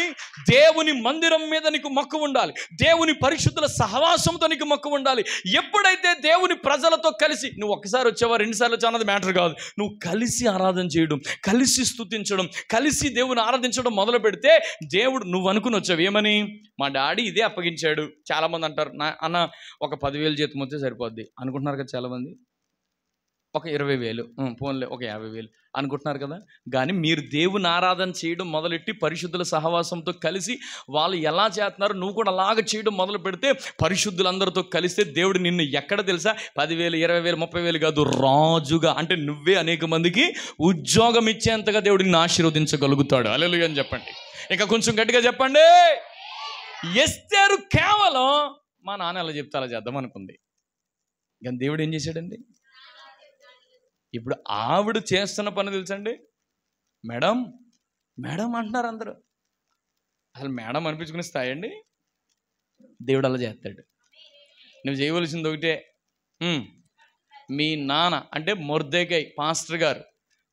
దేవుని మందిరం మీద నీకు మక్కువ ఉండాలి, దేవుని పరిశుద్ధుల సహవాసంతో నీకు మక్కువ ఉండాలి. ఎప్పుడైతే దేవుని ప్రజలతో కలిసి, నువ్వు ఒక్కసారి వచ్చావా 2 సార్లు వచ్చావు అన్నది మ్యాటర్ కాదు, నువ్వు కలిసి ఆరాధన చేయడం, కలిసి స్తుతించడం, కలిసి దేవుని ఆరాధించడం మొదలు పెడితే దేవుడు, నువ్వు అనుకుని వచ్చావు ఏమని, మా డాడీ ఇదే అప్పగించాడు. చాలామంది అంటారు, అన్న ఒక 10,000 జీతం వస్తే సరిపోద్ది అనుకుంటున్నారు కదా చాలామంది. ఒక 20,000 ఫోన్లే, ఒక 50,000 అనుకుంటున్నారు కదా. కానీ మీరు దేవుని ఆరాధన చేయడం మొదలెట్టి పరిశుద్ధుల సహవాసంతో కలిసి వాళ్ళు ఎలా చేస్తున్నారు నువ్వు కూడా అలాగ చేయడం మొదలు పెడితే, పరిశుద్ధులందరితో కలిస్తే దేవుడు నిన్ను ఎక్కడ తెలుసా 10,000, 20,000, 30,000 కాదు, రాజుగా, అంటే నువ్వే అనేక మందికి ఉద్యోగం ఇచ్చేంతగా దేవుడు నిన్ను ఆశీర్వదించగలుగుతాడు. హల్లెలూయా అని చెప్పండి. ఇంకా కొంచెం గట్టిగా చెప్పండి. ఎస్తేరు కేవలం మా నాన్న ఎలా చెప్తే అలా చేద్దాం అనుకుంది, కానీ దేవుడు ఏం చేశాడండి? ఇప్పుడు ఆవిడ చేస్తున్న పని తెలుసండి, మేడం మేడం అంటున్నారు అందరూ. అసలు మేడం అనిపించుకునే స్థాయి అండి. దేవుడు అలా చేస్తాడు. నువ్వు చేయవలసింది ఒకటే, మీ నాన్న అంటే మొర్దెకై పాస్టర్ గారు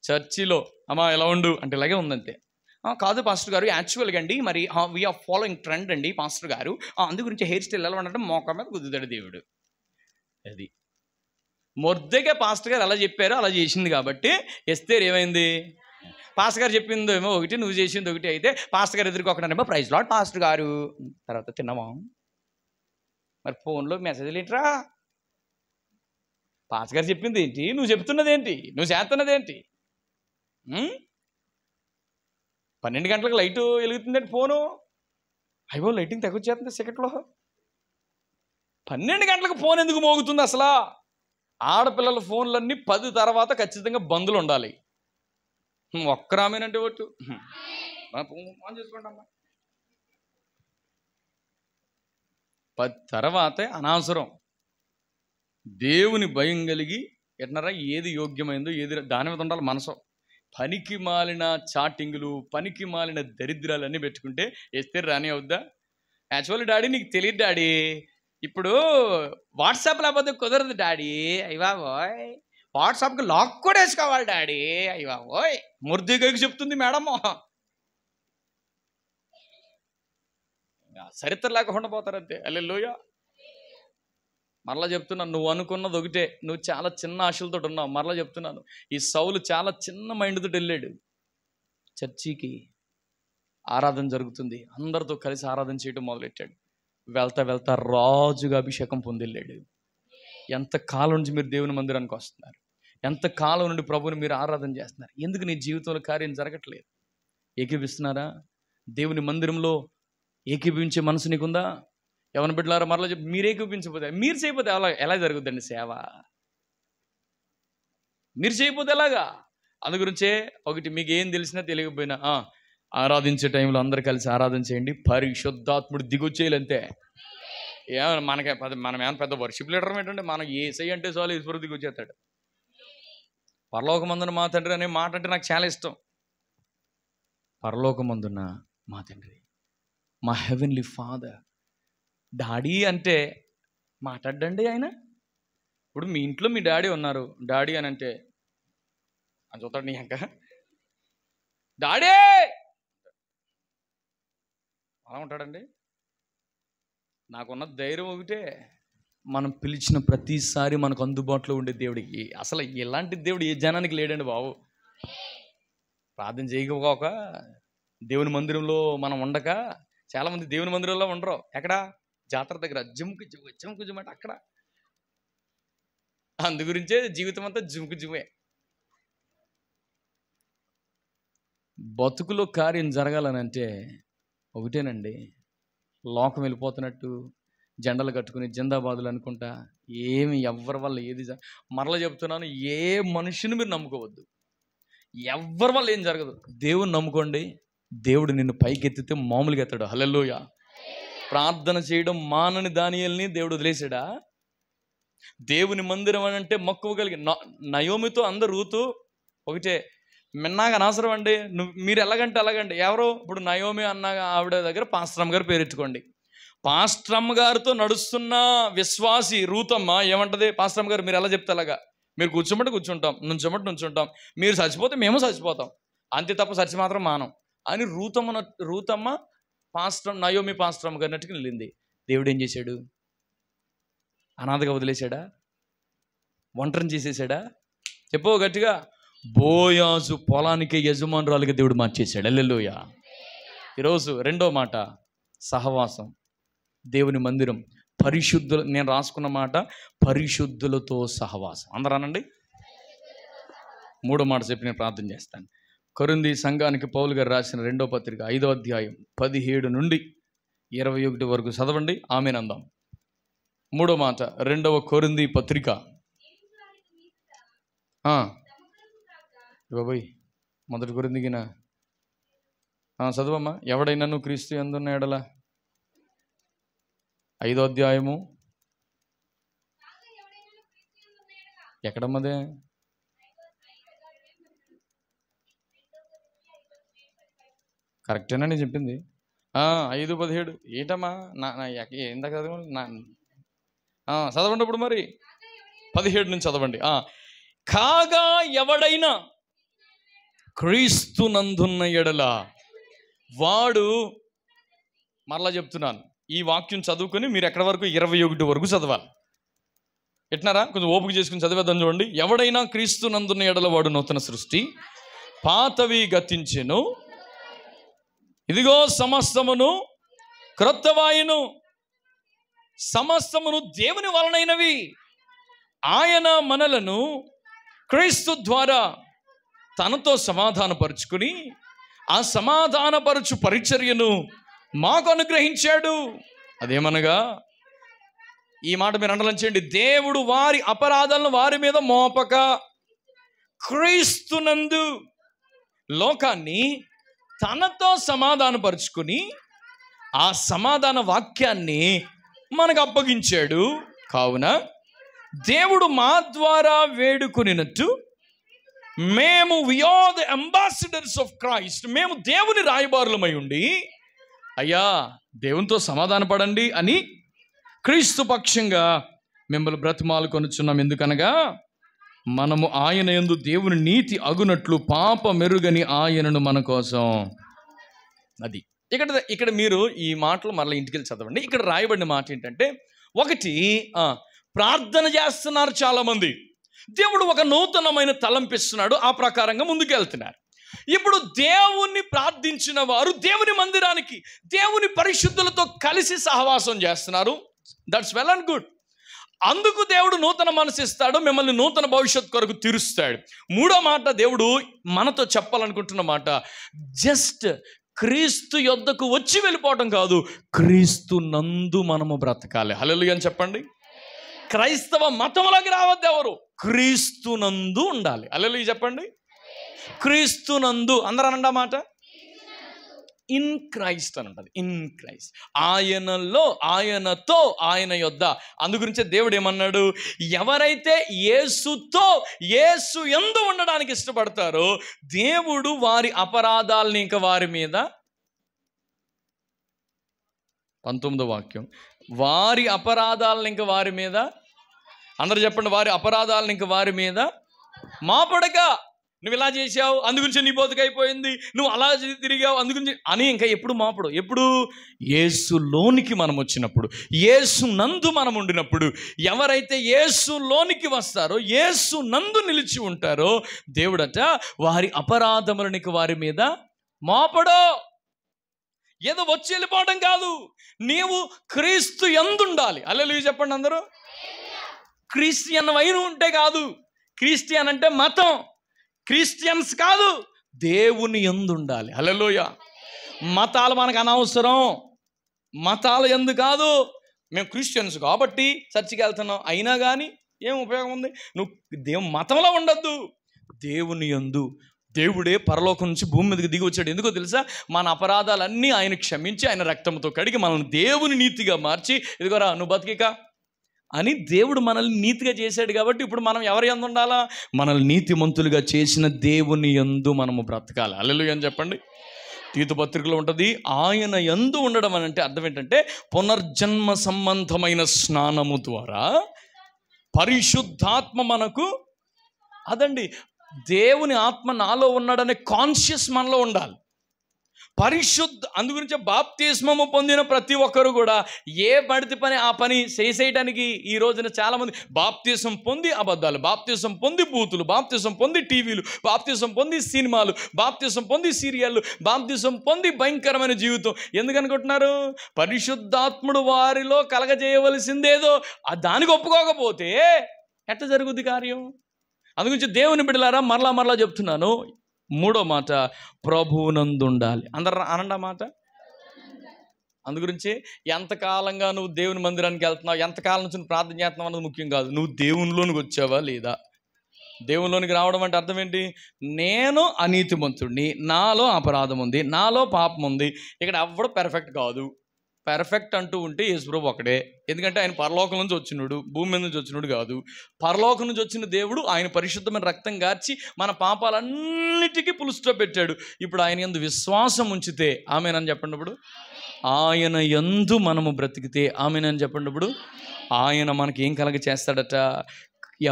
చర్చిలో అమ్మా ఎలా ఉండు అంటే ఇలాగే ఉందంతే. కాదు పాస్టర్ గారు, యాక్చువల్గా అండి మరి వీఆర్ ఫాలోయింగ్ ట్రెండ్ అండి పాస్టర్ గారు, అందు గురించి హెయిర్ స్టైల్ ఎలా ఉండంటే మోక మీద కుదుతాడు దేవుడు. అది మొర్దెకై పాస్టర్ గారు అలా చెప్పారు, అలా చేసింది కాబట్టి ఎస్తేరు ఏమైంది? పాస్టర్ గారు చెప్పింది ఏమో ఒకటి, నువ్వు చేసింది ఒకటి అయితే పాస్టర్ గారు ఎదుర్కొకనేమో ప్రైజ్ లార్డ్ పాస్టర్ గారు, తర్వాత తిన్నామా, మరి ఫోన్లో మెసేజ్లు ఏంట్రా, పాస్టర్ గారు చెప్పింది ఏంటి, నువ్వు చెప్తున్నది ఏంటి, నువ్వు చేస్తున్నది ఏంటి? 12 గంటలకు లైటు వెలుగుతుందండి ఫోను, అయ్యో లైటింగ్ తగ్గొచ్చేస్తుంది సెకండ్లో. 12 గంటలకు ఫోన్ ఎందుకు మోగుతుంది అసలు? ఆడపిల్లల ఫోన్లన్నీ 10 తర్వాత ఖచ్చితంగా బందులు ఉండాలి. ఒక్క రామేనంటే ఒట్టు ఆన్ చేసుకోండి అమ్మా. తర్వాతే అనవసరం దేవుని భయం కలిగి ఎట్నరా ఏది యోగ్యమైందో ఏది దాని మీద ఉండాలి మనసు. పనికి మాలిన చాటింగులు, పనికి మాలిన దరిద్రాలన్నీ పెట్టుకుంటే ఎస్తే రాని అవుద్దా? యాక్చువల్లీ డాడీ నీకు తెలియదు డాడీ, ఇప్పుడు వాట్సాప్ లేకపోతే కుదరదు డాడీ. అయ్యా ఓయ్ వాట్సాప్కి లాక్ కూడా వేసుకోవాలి డాడీ. అయ్యా ఓయ్ ముర్దిగైకి చెప్తుంది మేడమ్. చరిత్ర లేకుండా పోతారంతే. హల్లెలూయా. మరలా చెప్తున్నాను, నువ్వు అనుకున్నది ఒకటే, నువ్వు చాలా చిన్న ఆశలతో ఉన్నావు. మరలా చెప్తున్నాను, ఈ సౌలు చాలా చిన్న మైండ్తో వెళ్ళాడు చర్చికి. ఆరాధన జరుగుతుంది, అందరితో కలిసి ఆరాధన చేయడం మొదలెట్టాడు. వెళ్తా వెళ్తా రాజుగా అభిషేకం పొందిళ్ళాడు. ఎంతకాలం నుంచి మీరు దేవుని మందిరానికి వస్తున్నారు, ఎంతకాలం నుండి ప్రభువుని మీరు ఆరాధన చేస్తున్నారు, ఎందుకు నీ జీవితంలో కార్యం జరగట్లేదు? ఏకీపిస్తున్నారా? దేవుని మందిరంలో ఏకీపించే మనసు నీకుందా? ఎవరిని బిడ్డలారా మరలా చెప్పి మీరు ఏకీపించకపోతే, మీరు చేయకపోతే ఎలా జరుగుద్దండి సేవ? మీరు చేయకపోతే ఎలాగా? అందుగురించే ఒకటి, మీకు ఏం తెలిసినా తెలియకపోయినా ఆరాధించే టైంలో అందరు కలిసి ఆరాధన చేయండి. పరిశుద్ధాత్ముడు దిగొచ్చేయాలంతే. ఏమైనా మనం ఏమైనా పెద్ద వర్షిప్ లీడర్ ఏంటంటే, మనం ఏసై అంటే చాలు ఈశ్వరుడు దిగొచ్చేస్తాడు. పరలోకమందున మా తండ్రి అనే మాట అంటే నాకు చాలా ఇష్టం. పరలోకమందున మా తండ్రి, మా హెవెన్లీ ఫాదర్. డాడీ అంటే మాట్లాడండి ఆయన. ఇప్పుడు మీ ఇంట్లో మీ డాడీ ఉన్నారు, డాడీ అని అంటే అని చూస్తాడు నీ అంక డాడీ అలా ఉంటాడండి. నాకున్న ధైర్యం ఒకటే, మనం పిలిచిన ప్రతిసారి మనకు అందుబాటులో ఉండే దేవుడికి. అసలు ఇలాంటి దేవుడు ఏ జనానికి లేడండి బాబు. ప్రార్థన చేయకపోక, దేవుని మందిరంలో మనం ఉండక, చాలామంది దేవుని మందిరంలో ఉండరు. ఎక్కడ? జాతర దగ్గర జుమ్కు జుమ్మంటే అక్కడ. అందు గురించే జీవితం అంతా జుమ్కు జుమే. బతుకులో కార్యం జరగాలని అంటే ఒకటేనండి, లోకం వెళ్ళిపోతున్నట్టు జెండలు కట్టుకుని జిందాబాదులు అనుకుంటా ఎవరి వల్ల ఏది మరలా చెప్తున్నాను, ఏ మనుషుని మీరు నమ్ముకోవద్దు. ఎవరి వల్ల ఏం జరగదు. దేవుని నమ్ముకోండి, దేవుడు నిన్ను పైకెత్తితే మామూలుగా ఎత్తాడు. హల్లెలూయా. ప్రార్థన చేయడం మానని దానియేలుని దేవుడు వదిలేసాడా? దేవుని మందిరం అని అంటే మక్కువ కలిగి నయోమితో అందరు రూతు ఒకటే, మిన్నాగా అనవసరం అండి. మీరు ఎలాగంటే అలాగండి. ఎవరో ఇప్పుడు నయోమి అన్న ఆవిడ దగ్గర పాస్టరమ్మ గారు పేరెట్టుకోండి. పాస్టరమ్మ గారితో నడుస్తున్న విశ్వాసి రూతమ్మ ఏమంటది? పాస్టరమ్మ గారు మీరు ఎలా చెప్తే అలాగా, మీరు కూర్చోమంటే కూర్చుంటాం, నుంచోమంటే నుంచుంటాం, మీరు చచ్చిపోతే మేము చచ్చిపోతాం, అంతే తప్ప చచ్చి మాత్రం మానం అని రూతమ్మ నయోమి పాస్టరమ్మ గారి నట్టుకు వెళ్ళింది. దేవుడు ఏం చేశాడు? అనాథగా వదిలేశాడా? ఒంటరిని చేసేసాడా? చెప్పో గట్టిగా. బోయాజు పొలానికి యజమానురాలుగా దేవుడు మార్చేశాడు. హల్లెలూయా. ఈరోజు రెండో మాట, సహవాసం. దేవుని మందిరం పరిశుద్ధులు. నేను రాసుకున్న మాట పరిశుద్ధులతో సహవాసం. అందరూ అనండి. మూడో మాట చెప్పి నేను ప్రార్థన చేస్తాను. కొరింథీ సంఘానికి పౌలు గారు రాసిన 2వ పత్రిక 5వ అధ్యాయం 17 నుండి 21 వరకు చదవండి. ఆమేనందాం. మూడో మాట 2వ కొరింథీ పత్రిక. బాబోయ్, మొదటి కొరింథీకినా చదవమ్మా. ఎవడైనా నువ్వు క్రీస్తు యందున్న ఎడల 5వ అధ్యాయము ఎక్కడమ్మదే? కరెక్టేనా నేను చెప్పింది? 5:17 ఏంటమ్మా? ఇందాక చదవండి. చదవండి ఇప్పుడు మరి 17 నుంచి చదవండి. కాగా ఎవడైనా క్రీస్తునందున్న ఎడల వాడు, మరలా చెప్తున్నాను, ఈ వాక్యం చదువుకొని మీరు ఎక్కడి వరకు 21 వరకు చదవాలి. ఎట్నారా? కొంచెం ఓపిక చేసుకుని చదివేద్దాం. చూడండి. ఎవడైనా క్రీస్తునందున్న ఎడల వాడు నూతన సృష్టి, పాతవి గతించెను, ఇదిగో సమస్తమును క్రొత్తవాయును. సమస్తమును దేవుని వలనైనవి. ఆయన మనలను క్రీస్తు ద్వారా తనతో సమాధానపరుచుకుని ఆ సమాధానపరచు పరిచర్యను మాకు అనుగ్రహించాడు. అదేమనగా, ఈ మాట మీరు అండర్లైన్ చేయండి, దేవుడు వారి అపరాధాలను వారి మీద మోపక క్రీస్తునందు లోకాన్ని తనతో సమాధానపరుచుకుని ఆ సమాధాన వాక్యాన్ని మనకు అప్పగించాడు. కావున దేవుడు మా ద్వారా వేడుకొనినట్టు మేము we are the ambassadors of Christ, మేము దేవుని రాయబారులమై ఉండి అయ్యా దేవునితో సమాధాన పడండి అని క్రీస్తు పక్షంగా మిమ్మల్ని బ్రతిమాలు కొనుచున్నాం. ఎందుకనగా మనము ఆయన యందు దేవుని నీతి అగునట్లు పాప మెరుగని ఆయనను మన కోసం. అది ఇక్కడ మీరు ఈ మాటలు మరలా ఇంటికి వెళ్ళి చదవండి. ఇక్కడ రాయబడిన మాట ఏంటంటే, ఒకటి ప్రార్థన చేస్తున్నారు చాలామంది, దేవుడు ఒక నూతనమైన తలంపిస్తున్నాడు, ఆ ప్రకారంగా ముందుకు వెళ్తున్నారు. ఇప్పుడు దేవుణ్ణి ప్రార్థించిన వారు దేవుని మందిరానికి దేవుని పరిశుద్ధులతో కలిసి సహవాసం చేస్తున్నారు. That's well and good. అందుకు దేవుడు నూతన మనసు ఇస్తాడు, మిమ్మల్ని నూతన భవిష్యత్తు కొరకు తీరుస్తాడు. మూడో మాట దేవుడు మనతో చెప్పాలనుకుంటున్న మాట, జస్ట్ క్రీస్తు యొద్దకు వచ్చి వెళ్ళిపోవటం కాదు, క్రీస్తు నందు మనము బ్రతకాలి. హల్లెలూయా అని చెప్పండి. క్రైస్తవ మతంలోకి రావద్దు ఎవరు, క్రీస్తు నందు ఉండాలి. హల్లెలూయా చెప్పండి. క్రీస్తు నందు, అందరూ అనండి మాట. ఇన్ క్రైస్ట్ అని ఉంటుంది. ఇన్ క్రైస్ట్, ఆయనలో, ఆయనతో, ఆయన యొద్ద. అందుగురించే దేవుడు ఏమన్నాడు, ఎవరైతే యేసుతో, యేసు యందు ఉండడానికి ఇష్టపడతారో దేవుడు వారి అపరాధాలని ఇంకా వారి మీద, 19వ వాక్యం, వారి అపరాధాలను ఇంకా వారి మీద, అందరూ చెప్పండి, వారి అపరాధాలను ఇంకా వారి మీద మాపడక. నువ్వు ఇలా చేసావు అందుగురించి నీ బతుకైపోయింది, నువ్వు అలా తిరిగావు అందుగురించి అని ఇంకా ఎప్పుడు మాపడు. ఎప్పుడు యేసులోనికి మనం వచ్చినప్పుడు, యేసు నందు మనం ఉండినప్పుడు. ఎవరైతే యేసులోనికి వస్తారో, యేసు నందు నిలిచి ఉంటారో దేవుడట వారి అపరాధములనికి వారి మీద మాపడో. ఏదో వచ్చి వెళ్ళిపోవడం కాదు, నీవు క్రీస్తు యందు ఉండాలి. హల్లెలూయా చెప్పండి అందరూ. క్రిస్టియన్ వైరు ఉంటే కాదు, క్రిస్టియన్ అంటే మతం, క్రిస్టియన్స్ కాదు, దేవుని యందు ఉండాలి. హల్లెలూయా. మతాలు మనకు అనవసరం, మతాల యందు కాదు. మేము క్రిస్టియన్స్ కాబట్టి చర్చికి వెళ్తున్నాం, అయినా కానీ ఏం ఉపయోగం ఉంది? నువ్వు మతంలో ఉండద్దు, దేవుని యందు. దేవుడే పరలోకం నుంచి భూమి మీదకి దిగి వచ్చాడు. ఎందుకో తెలుసా? మన అపరాధాలన్నీ ఆయన క్షమించి ఆయన రక్తంతో కడిగి మనల్ని దేవుని నీతిగా మార్చి, ఇదిగోరా నువ్వు బతికిక అని దేవుడు మనల్ని నీతిగా చేశాడు. కాబట్టి ఇప్పుడు మనం ఎవరి యందు ఉండాలా? మనల్ని నీతిమంతులుగా చేసిన దేవుని యందు మనము బ్రతకాలి. హల్లెలూయా అని చెప్పండి. తీతు పత్రికలో ఉంటుంది, ఆయన యందు ఉండడం అని అంటే అర్థం ఏంటంటే, పునర్జన్మ సంబంధమైన స్నానము ద్వారా పరిశుద్ధాత్మ మనకు, అదండి దేవుని ఆత్మ నాలో ఉన్నాడనే కాన్షియస్ మనలో ఉండాలి. అందుగురించి బాప్తిస్మము పొందిన ప్రతి ఒక్కరు కూడా ఏ పడితే పని ఆ పని చేసేయడానికి ఈ రోజున చాలామంది బాప్తిసం పొంది అబద్ధాలు, బాప్తిసం పొంది బూతులు, బాప్తిసం పొంది టీవీలు, బాప్తిసం పొంది సినిమాలు, బాప్తిసం పొంది సీరియళ్ళు, బాప్తిసం పొంది భయంకరమైన జీవితం. ఎందుకనుకుంటున్నారు? పరిశుద్ధాత్ముడు వారిలో కలగజేయవలసిందేదో దానికి ఒప్పుకోకపోతే ఎట్లా జరుగుద్ది కార్యం? అందుగురించి దేవుని బిడ్డలారా, మరలా చెప్తున్నాను, మూడో మాట ప్రభువునందు ఉండాలి. అందరు అనండి ఆ మాట. అందుగురించి ఎంతకాలంగా నువ్వు దేవుని మందిరానికి వెళ్తున్నావు, ఎంతకాలం నుంచి నువ్వు ప్రార్థన చేస్తున్నావు అన్నది ముఖ్యం కాదు, నువ్వు దేవునిలోనికి వచ్చావా లేదా. దేవునిలోనికి రావడం అంటే అర్థం ఏంటి? నేను అనీతిమంతుడిని, నాలో అపరాధం ఉంది, నాలో పాపం ఉంది. ఇక్కడ ఎవ్వడు పెర్ఫెక్ట్ కాదు. పెర్ఫెక్ట్ అంటూ ఉంటే యేసుప్రభు ఒకడే. ఎందుకంటే ఆయన పరలోకం నుంచి వచ్చినాడు, భూమి మీద నుంచి వచ్చినాడు కాదు. పరలోకం నుంచి వచ్చిన దేవుడు ఆయన పరిశుద్ధమైన రక్తం గార్చి మన పాపాలన్నిటికీ పుల్ స్టాప్ పెట్టాడు. ఇప్పుడు ఆయన యందు విశ్వాసం ఉంచితే ఆమేనని చెప్పండి. ఇప్పుడు ఆయన యందు మనము బ్రతికితే ఆమేనని చెప్పండి. ఇప్పుడు ఆయన మనకి ఏం కలగ చేస్తాడట?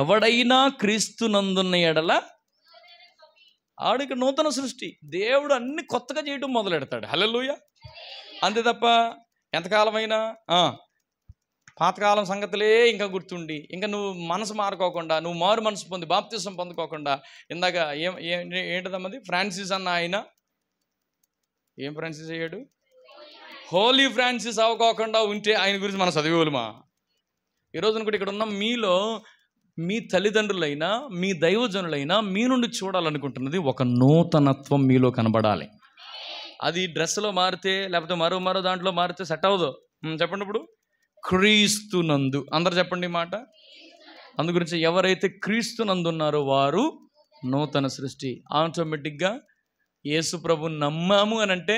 ఎవడైనా క్రీస్తునందున్న ఎడల ఆడికి నూతన సృష్టి. దేవుడు అన్ని కొత్తగా చేయడం మొదలెడతాడు. హల్లెలూయా. అంతే తప్ప ఎంతకాలమైనా పాతకాలం సంగతులే ఇంకా గుర్తుండి, ఇంకా నువ్వు మనసు మారుకోకుండా, నువ్వు మారు మనసు పొంది బాప్తిసం పొందుకోకుండా, ఇందాక ఏంటదమ్మది ఫ్రాన్సిస్ అన్న ఆయన ఏం ఫ్రాన్సిస్ అయ్యాడు? హోలీ ఫ్రాన్సిస్ అవ్వకోకుండా ఉంటే ఆయన గురించి మనం చదివేవాళ్ళమా? ఈరోజున కూడా ఇక్కడ ఉన్న మీలో మీ తల్లిదండ్రులైనా మీ దైవజనులైనా మీ నుండి చూడాలనుకుంటున్నది ఒక నూతనత్వం మీలో కనబడాలి. అది డ్రెస్లో మారితే లేకపోతే మరో దాంట్లో మారితే సెట్ అవ్వదు. చెప్పండి. ఇప్పుడు క్రీస్తునందు, అందరు చెప్పండి మాట. అందుగురించి ఎవరైతే క్రీస్తునందు ఉన్నారో వారు నూతన సృష్టి. ఆటోమేటిక్గా యేసు ప్రభుని నమ్మాము అని అంటే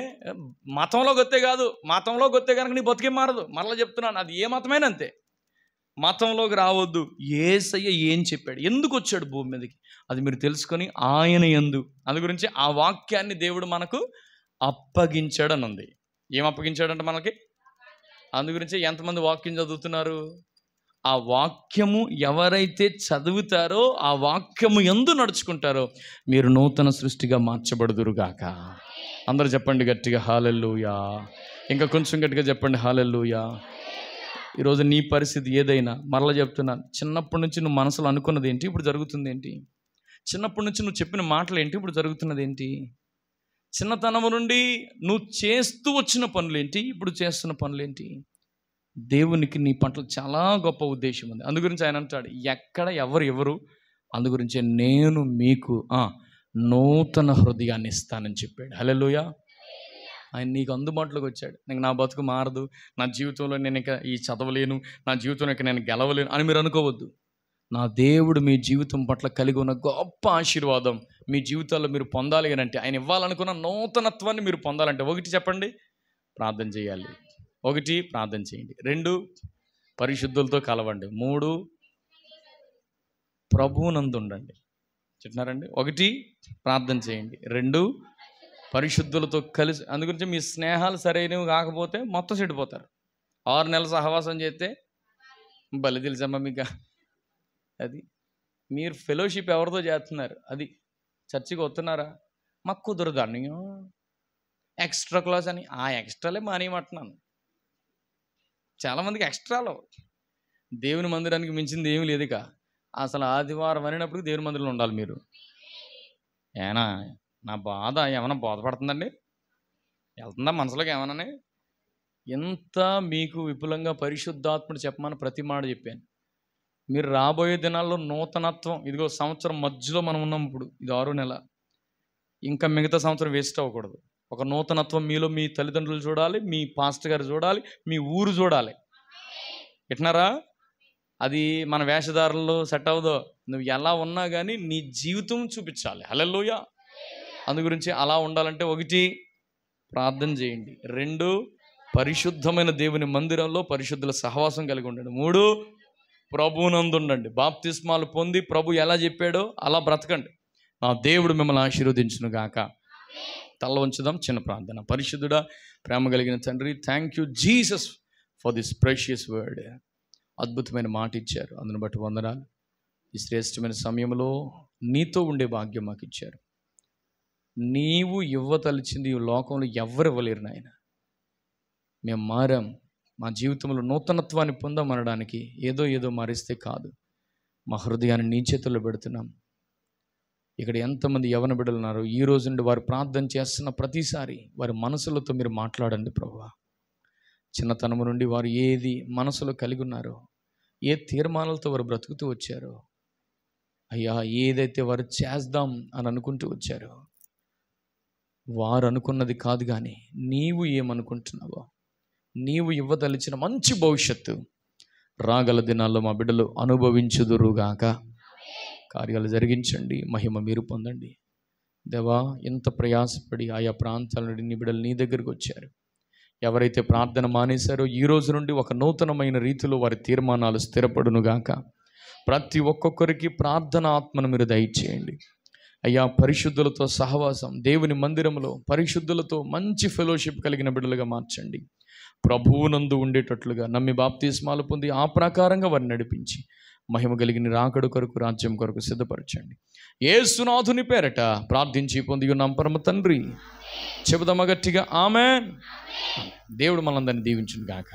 మతంలో గొత్తే కాదు. మతంలో గొత్తే కనుక నీ బతికే మారదు. మరలా చెప్తున్నాను, అది ఏ మతమైనా అంతే. మతంలోకి రావద్దు. యేసయ్య ఏం చెప్పాడు, ఎందుకు వచ్చాడు భూమి మీదకి, అది మీరు తెలుసుకొని ఆయన యందు, అందు గురించి ఆ వాక్యాన్ని దేవుడు మనకు అప్పగించాడు అని ఉంది. ఏం అప్పగించాడంటే మనకి, అందు గురించి ఎంతమంది వాక్యం చదువుతున్నారు? ఆ వాక్యము ఎవరైతే చదువుతారో, ఆ వాక్యము యందు నడుచుకుంటారో మీరు నూతన సృష్టిగా మార్చబడుదురుగాక. అందరూ చెప్పండి గట్టిగా హల్లెలూయా. ఇంకా కొంచెం గట్టిగా చెప్పండి హల్లెలూయా. ఈరోజు నీ పరిస్థితి ఏదైనా, మరలా చెప్తున్నాను, చిన్నప్పటి నుంచి నువ్వు మనసులో అనుకున్నది ఏంటి, ఇప్పుడు జరుగుతుంది ఏంటి? చిన్నప్పటి నుంచి నువ్వు చెప్పిన మాటలు ఏంటి, ఇప్పుడు జరుగుతున్నది ఏంటి? చిన్నతనము నుండి నువ్వు చేస్తూ వచ్చిన పనులేంటి, ఇప్పుడు చేస్తున్న పనులేంటి? దేవునికి నీ పట్ల చాలా గొప్ప ఉద్దేశం ఉంది. అందు గురించి ఆయన అంటాడు, ఎక్కడ ఎవరు అందు గురించి నేను మీకు నూతన హృదయాన్ని ఇస్తానని చెప్పాడు. హల్లెలూయా. ఆయన నీకు అందుబాటులోకి వచ్చాడు. నీకు నా బతుకు మారదు, నా జీవితంలో నేను ఇక ఈ చదవలేను, నా జీవితంలో ఇక నేను గెలవలేను అని మీరు అనుకోవద్దు. నా దేవుడు మీ జీవితం పట్ల కలిగి ఉన్న గొప్ప ఆశీర్వాదం మీ జీవితాల్లో మీరు పొందాలి అని అంటే, ఆయన ఇవ్వాలనుకున్న నూతనత్వాన్ని మీరు పొందాలంటే, ఒకటి చెప్పండి, ప్రార్థన చేయాలి. ఒకటి, ప్రార్థన చేయండి. 2, పరిశుద్ధులతో కలవండి. 3, ప్రభువునందు ఉండండి. చెప్తున్నారండి. 1, ప్రార్థన చేయండి. 2, పరిశుద్ధులతో కలిసి. అందుగురించి మీ స్నేహాలు సరైనవి కాకపోతే మొత్తం చెడిపోతారు. 6 నెలల సహవాసం చేస్తే బలి తెలుసమ్మా మీకు. అది మీరు ఫెలోషిప్ ఎవరితో చేస్తున్నారు, అది చర్చికి వస్తున్నారా, మాకు కుదరదు అని ఎక్స్ట్రా క్లాస్ అని, ఆ ఎక్స్ట్రాలే మానేయమంటున్నాను. చాలామందికి ఎక్స్ట్రాలో దేవుని మందిరానికి మించింది ఏమీ లేదు. ఇక అసలు ఆదివారం అనేటప్పుడు దేవుని మందిరంలో ఉండాలి మీరు. ఏనా నా బాధ ఏమైనా బోధపడుతుందండి, వెళ్తుందా మనసులోకి ఏమన్నా? ఎంత మీకు విపులంగా పరిశుద్ధాత్ముడు చెప్పమని ప్రతి మాట చెప్పాను. మీరు రాబోయే దినాల్లో నూతనత్వం, ఇదిగో సంవత్సరం మధ్యలో మనం ఉన్నాం, ఇప్పుడు ఇది 6వ నెల, ఇంకా మిగతా సంవత్సరం వేస్ట్ అవ్వకూడదు. ఒక నూతనత్వం మీలో మీ తల్లిదండ్రులు చూడాలి, మీ పాస్టర్ గారు చూడాలి, మీ ఊరు చూడాలి. ఎట్నారా? అది మన వేషధారుల్లో సెట్ అవ్వదో. నువ్వు ఎలా ఉన్నా కానీ నీ జీవితం చూపించాలి. హల్లెలూయా. అందు గురించి అలా ఉండాలంటే 1, ప్రార్థన చేయండి. 2, పరిశుద్ధమైన దేవుని మందిరంలో పరిశుద్ధుల సహవాసం కలిగి ఉండండి. 3, ప్రభువునందు ఉండండి. బాప్తిస్మాలు పొంది ప్రభు ఎలా చెప్పాడో అలా బ్రతకండి. నా దేవుడు మిమ్మల్ని ఆశీర్వదించును గాక. తల వంచుదాం, చిన్న ప్రార్థన. పరిశుద్ధుడా, ప్రేమ కలిగిన తండ్రి, thank you Jesus for this precious word. అద్భుతమైన మాట ఇచ్చారు, అందుని బట్టి వందనాలు. ఈ శ్రేష్టమైన సమయంలో నీతో ఉండే భాగ్యం మాకు ఇచ్చారు. నీవు ఇవ్వతలిచింది ఈ లోకంలో ఎవ్వరు ఇవ్వలేరు నాయన. మేము మారాం, మా జీవితంలో నూతనత్వాన్ని పొందామనడానికి ఏదో మారిస్తే కాదు, మా హృదయాన్ని నీ చేతుల్లో పెడుతున్నాం. ఇక్కడ ఎంతమంది యవన బిడ్డలు ఉన్నారు, ఈ రోజు నుండి వారు ప్రార్థన చేస్తున్న ప్రతిసారి వారి మనసులతో మీరు మాట్లాడండి ప్రభువా. చిన్నతనము నుండి వారు ఏది మనసులో కలిగి ఉన్నారో, ఏ తీర్మానాలతో వారు బ్రతుకుతూ వచ్చారో, అయ్యా ఏదైతే వారు చేద్దాం అని అనుకుంటూ వచ్చారో, వారు అనుకున్నది కాదు కానీ నీవు ఏమనుకుంటున్నావో, నీవు ఇవ్వదలిచిన మంచి భవిష్యత్తు రాగల దినాల్లో మా బిడ్డలు అనుభవించుదురుగాక. కార్యాలు జరిగించండి, మహిమ మీరు పొందండి. దేవా, ఎంత ప్రయాసపడి ఆయా ప్రాంతాల నుండి నీ బిడ్డలు నీ దగ్గరికి వచ్చారు. ఎవరైతే ప్రార్థన మానేశారో ఈ రోజు నుండి ఒక నూతనమైన రీతిలో వారి తీర్మానాలు స్థిరపడునుగాక. ప్రతి ఒక్కొక్కరికి ప్రార్థన ఆత్మను మీరు దయచేయండి అయ్యా. పరిశుద్ధులతో సహవాసం, దేవుని మందిరంలో పరిశుద్ధులతో మంచి ఫెలోషిప్ కలిగిన బిడ్డలుగా మార్చండి. ప్రభువునందు ఉండేటట్లుగా నమ్మి బాప్తిస్మాలు పొంది ఆ ప్రకారంగా వారిని నడిపించి మహిమ కలిగిన రాకడు కొరకు, రాజ్యం కొరకు సిద్ధపరచండి. యేసునాథుని పేరట ప్రార్థించి పొంది ఉన్నాం పరమ తండ్రి. చెబుదామా గట్టిగా ఆమేన్. దేవుడు మనందరిని దీవించును గాక.